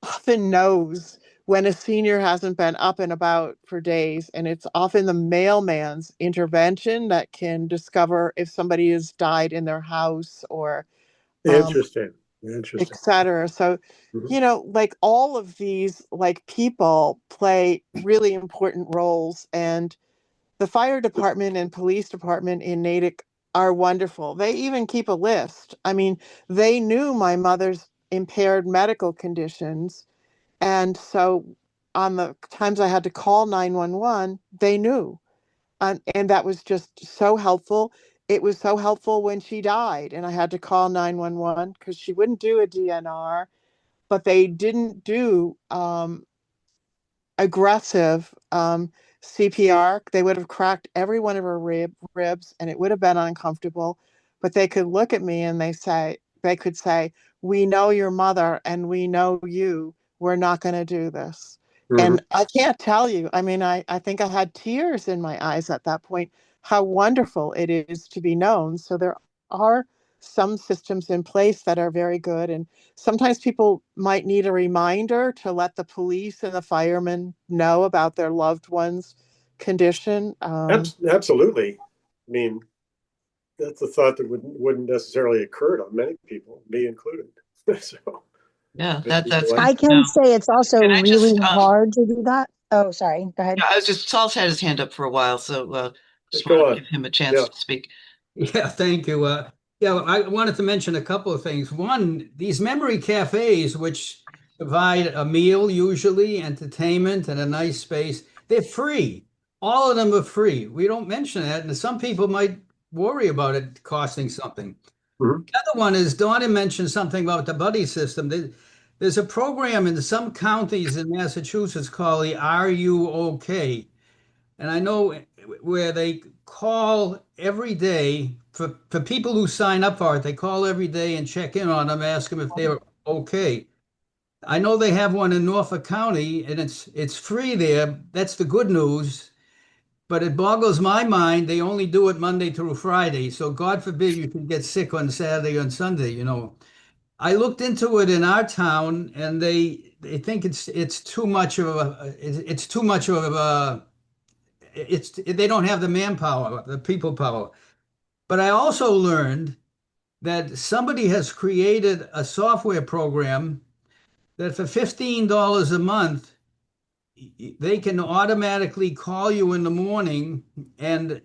often knows when a senior hasn't been up and about for days, and it's often the mailman's intervention that can discover if somebody has died in their house or um, interesting, interesting. etc. So, Mhm. like all of these like people play really important roles, and the fire department and police department in Natick are wonderful. They even keep a list. I mean, they knew my mother's impaired medical conditions. And so on the times I had to call 911, they knew. And that was just so helpful. It was so helpful when she died and I had to call 911 because she wouldn't do a DNR, but they didn't do aggressive CPR. They would have cracked every one of her ribs and it would have been uncomfortable. But they could look at me and they could say, we know your mother and we know you. We're not going to do this. Mhm. And I can't tell you. I mean, I think I had tears in my eyes at that point, how wonderful it is to be known. So there are some systems in place that are very good. And sometimes people might need a reminder to let the police and the firemen know about their loved one's condition. Absolutely. I mean, that's a thought that wouldn't necessarily occur to many people, me included. So Yeah, many people that's like, good I to know. can say it's also Can I really just hard to do that. Oh, sorry. Go ahead. yeah, I was just Saul's had his hand up for a while, so just go want to on. give him a chance Yeah. to speak. Yeah, thank you. Yeah, I wanted to mention a couple of things. One, these memory cafes, which provide a meal usually, entertainment, and a nice space, they're free. All of them are free. We don't mention that, and some people might worry about it costing something. Mhm. The other one is Donna mentioned something about the buddy system. There's a program in some counties in Massachusetts called the Are You OK? And I know where they call every day for people who sign up for it, they call every day and check in on them, ask them if they're okay. I know they have one in Norfolk County and it's free there. That's the good news. But it boggles my mind. They only do it Monday through Friday. So God forbid you can get sick on Saturday and Sunday, you know. I looked into it in our town and they think it's too much of it's too much of a it's they don't have the manpower, the people power. But I also learned that somebody has created a software program that for $15 a month, they can automatically call you in the morning. And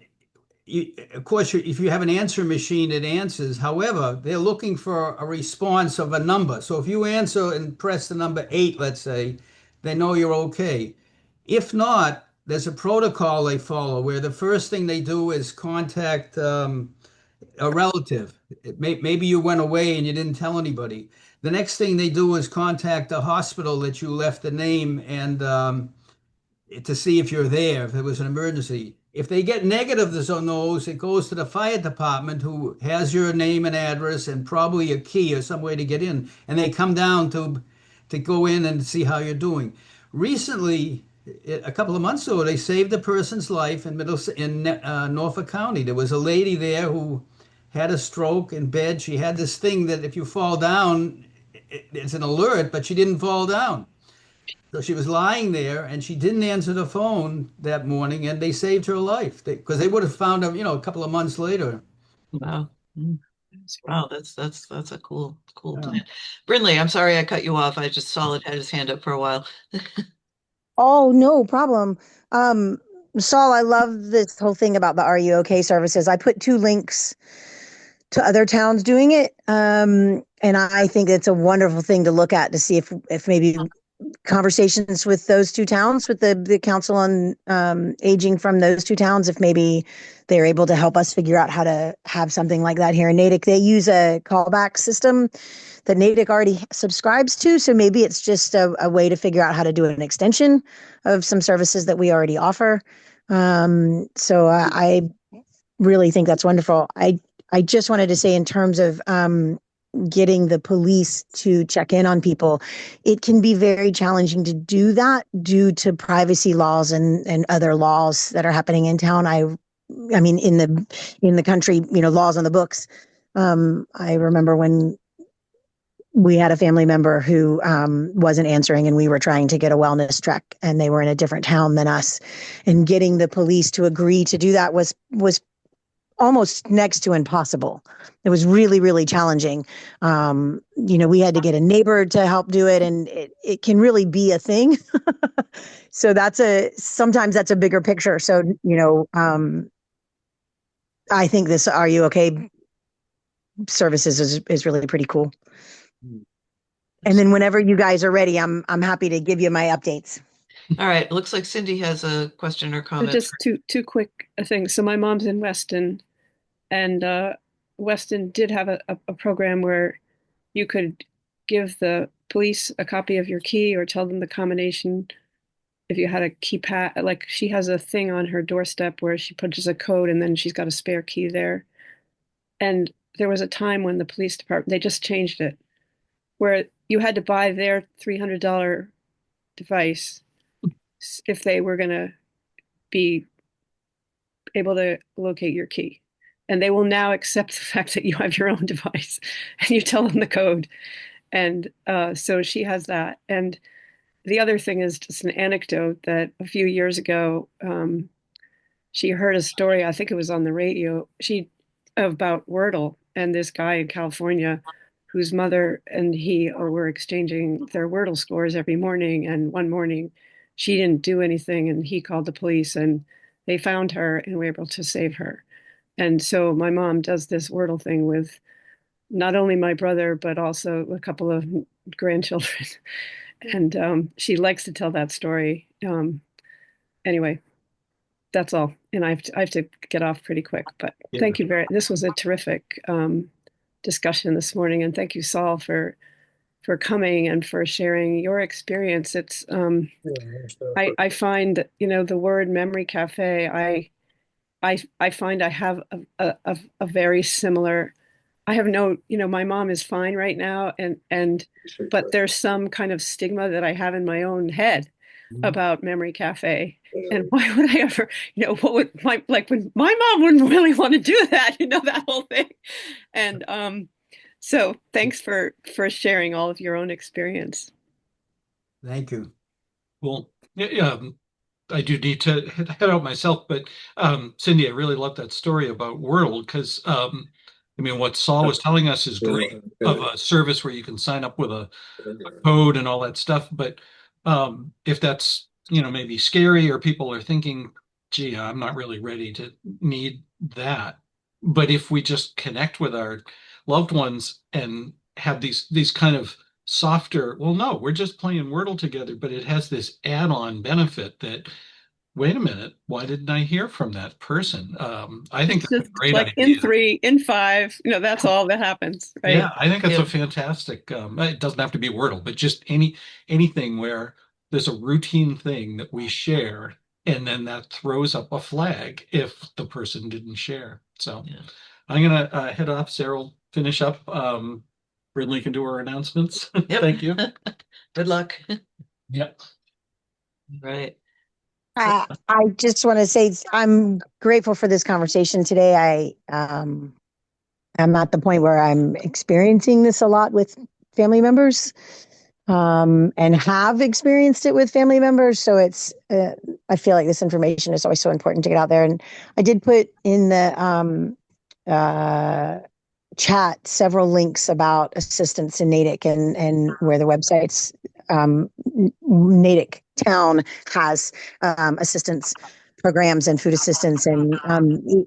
of course, if you have an answer machine, it answers. However, they're looking for a response of a number. So if you answer and press the number 8, let's say, they know you're okay. If not, there's a protocol they follow where the first thing they do is contact a relative. Maybe you went away and you didn't tell anybody. The next thing they do is contact the hospital that you left the name and to see if you're there, if there was an emergency. If they get negatives on those, it goes to the fire department who has your name and address and probably a key or some way to get in. And they come down to go in and see how you're doing. Recently, a couple of months ago, they saved a person's life in Norfolk County. There was a lady there who had a stroke in bed. She had this thing that if you fall down, it's an alert, but she didn't fall down. So she was lying there and she didn't answer the phone that morning and they saved her life because they would have found her, a couple of months later. Wow. Mm. Wow, that's a cool Yeah. plan. Brinley, I'm sorry I cut you off. I just saw it had his hand up for a while. Oh, no problem. Saul, I love this whole thing about the Are You OK services. I put 2 links to other towns doing it. And I think it's a wonderful thing to look at to see if maybe conversations with those 2 towns, with the council on aging from those 2 towns, if maybe they're able to help us figure out how to have something like that here in Natick. They use a callback system that Natick already subscribes to. So maybe it's just a way to figure out how to do an extension of some services that we already offer. So I really think that's wonderful. I just wanted to say in terms of getting the police to check in on people, it can be very challenging to do that due to privacy laws and other laws that are happening in town. I mean, in the country, laws on the books. I remember when we had a family member who wasn't answering and we were trying to get a wellness check and they were in a different town than us, and getting the police to agree to do that was almost next to impossible. It was really, really challenging. We had to get a neighbor to help do it, and it can really be a thing. So sometimes that's a bigger picture. So, I think this Are You OK services is really pretty cool. And then whenever you guys are ready, I'm happy to give you my updates. All right, it looks like Cindy has a question or So comment. just two quick things. So my mom's in Weston, and Weston did have a program where you could give the police a copy of your key or tell them the combination if you had a keypad. Like she has a thing on her doorstep where she punches a code and then she's got a spare key there. And there was a time when the police department, they just changed it, where you had to buy their $300 device if they were going to be able to locate your key. And they will now accept the fact that you have your own device and you tell them the code. And so she has that. And the other thing is just an anecdote that a few years ago, she heard a story, I think it was on the radio, about Wordle and this guy in California whose mother and he were exchanging their Wordle scores every morning. And one morning she didn't do anything and he called the police and they found her and were able to save her. And so my mom does this Wordle thing with not only my brother, but also a couple of grandchildren. And she likes to tell that story. Anyway, that's all. And I have to get off pretty quick, but thank you this was a terrific discussion this morning. And thank you, Saul, for coming and for sharing your experience. It's I find that, the word memory cafe, I find I have a very similar. I have no, my mom is fine right now, but there's some kind of stigma that I have in my own head about memory cafe. And why would I ever, what would when my mom wouldn't really want to do that, that whole thing. And so thanks for sharing all of your own experience. Thank you. Well, yeah, I do need to head out myself, but Cindy, I really love that story about Wordle because I mean, what Saul was telling us is great of a service where you can sign up with a code and all that stuff. But if that's, maybe scary or people are thinking, gee, I'm not really ready to need that. But if we just connect with our loved ones and have these kind of softer, well, no, we're just playing Wordle together, but it has this add-on benefit that wait a minute, why didn't I hear from that person? I think that's a great like idea. in 3, in 5, that's all that happens, right? Yeah, I think that's a fantastic, it doesn't have to be Wordle, but just anything where there's a routine thing that we share, and then that throws up a flag if the person didn't share. So I'm gonna head off. Sarah will finish up. Brindley can do her announcements. Thank you. Good luck. Yep. Right. I just want to say I'm grateful for this conversation today. I'm at the point where I'm experiencing this a lot with family members, and have experienced it with family members. So it's, I feel like this information is always so important to get out there. And I did put in the chat several links about assistance in Natick and where the websites, Natick town has assistance programs and food assistance, and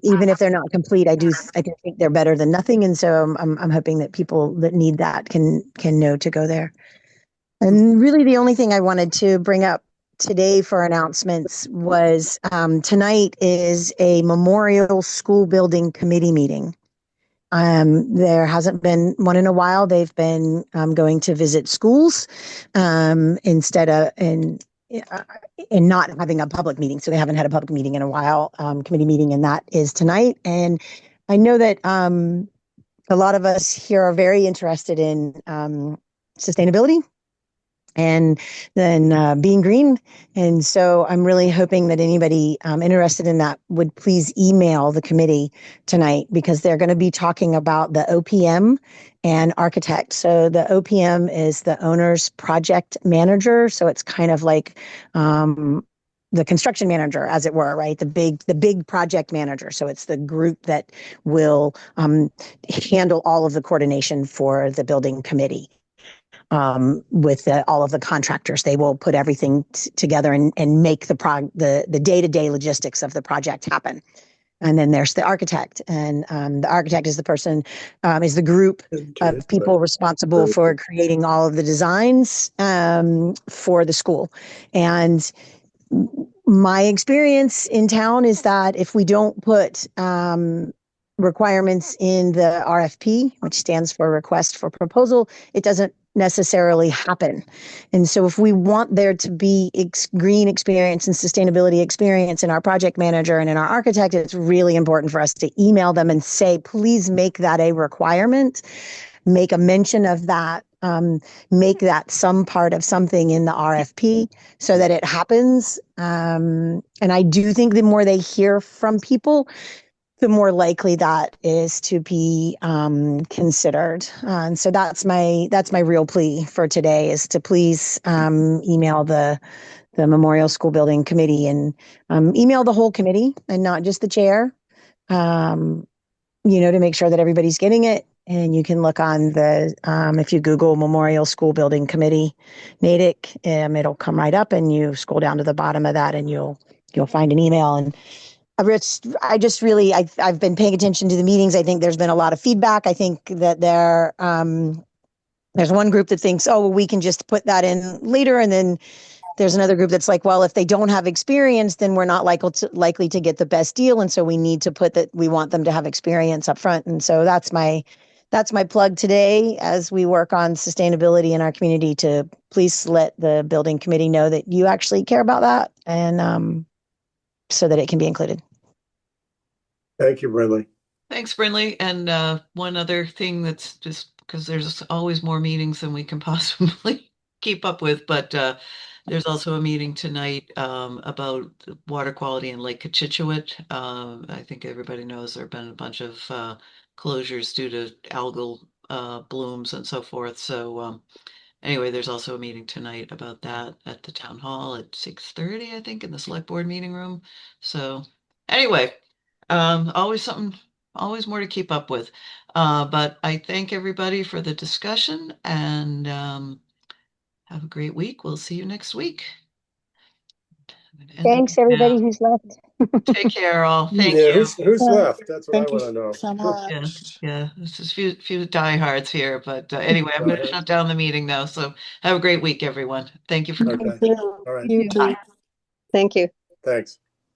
even if they're not complete, I do think they're better than nothing. And so I'm hoping that people that need that can know to go there. And really, the only thing I wanted to bring up today for announcements was tonight is a memorial school building committee meeting. There hasn't been one in a while. They've been going to visit schools instead of and not having a public meeting. So they haven't had a public meeting in a while, committee meeting, and that is tonight. And I know that a lot of us here are very interested in sustainability and then being green. And so I'm really hoping that anybody interested in that would please email the committee tonight, because they're going to be talking about the OPM and architect. So the OPM is the owner's project manager. So it's kind of like the construction manager, as it were, right? The big project manager. So it's the group that will handle all of the coordination for the building committee. With all of the contractors, they will put everything together and make the day-to-day logistics of the project happen. And then there's the architect, and the architect is the person, is the group of people responsible for creating all of the designs for the school. And my experience in town is that if we don't put requirements in the RFP, which stands for request for proposal, it doesn't necessarily happen. And so if we want there to be green experience and sustainability experience in our project manager and in our architect, it's really important for us to email them and say, please make that a requirement, make a mention of that, make that some part of something in the RFP so that it happens. And I do think the more they hear from people, the more likely that is to be considered. And so that's my real plea for today, is to please email the Memorial School Building Committee, and email the whole committee and not just the chair, to make sure that everybody's getting it. And you can look on the, if you Google Memorial School Building Committee, Natick, it'll come right up, and you scroll down to the bottom of that and you'll find an email. And Rich, I've been paying attention to the meetings. I think there's been a lot of feedback. I think that there's one group that thinks, oh, well, we can just put that in later. And then there's another group that's like, well, if they don't have experience, then we're not likely to get the best deal. And so we need to put that we want them to have experience up front. And so that's my plug today as we work on sustainability in our community, to please let the building committee know that you actually care about that, and so that it can be included. Thank you, Brinley. Thanks, Brinley. And one other thing, that's just because there's always more meetings than we can possibly keep up with, but there's also a meeting tonight about water quality in Lake Cochituate. I think everybody knows there have been a bunch of closures due to algal blooms and so forth. So anyway, there's also a meeting tonight about that at the town hall at 6:30, I think, in the select board meeting room. So anyway, always more to keep up with. But I thank everybody for the discussion, and have a great week. We'll see you next week. Thanks, everybody who's left. Take care, all. Thank Yeah, you. who's left? That's what I Thank you want to know. so much. Yeah, this is few diehards here, but anyway, I'm going to Okay. shut down the meeting now. So have a great week, everyone. Thank you for coming. Okay. All right. You too. Thank you. Thanks.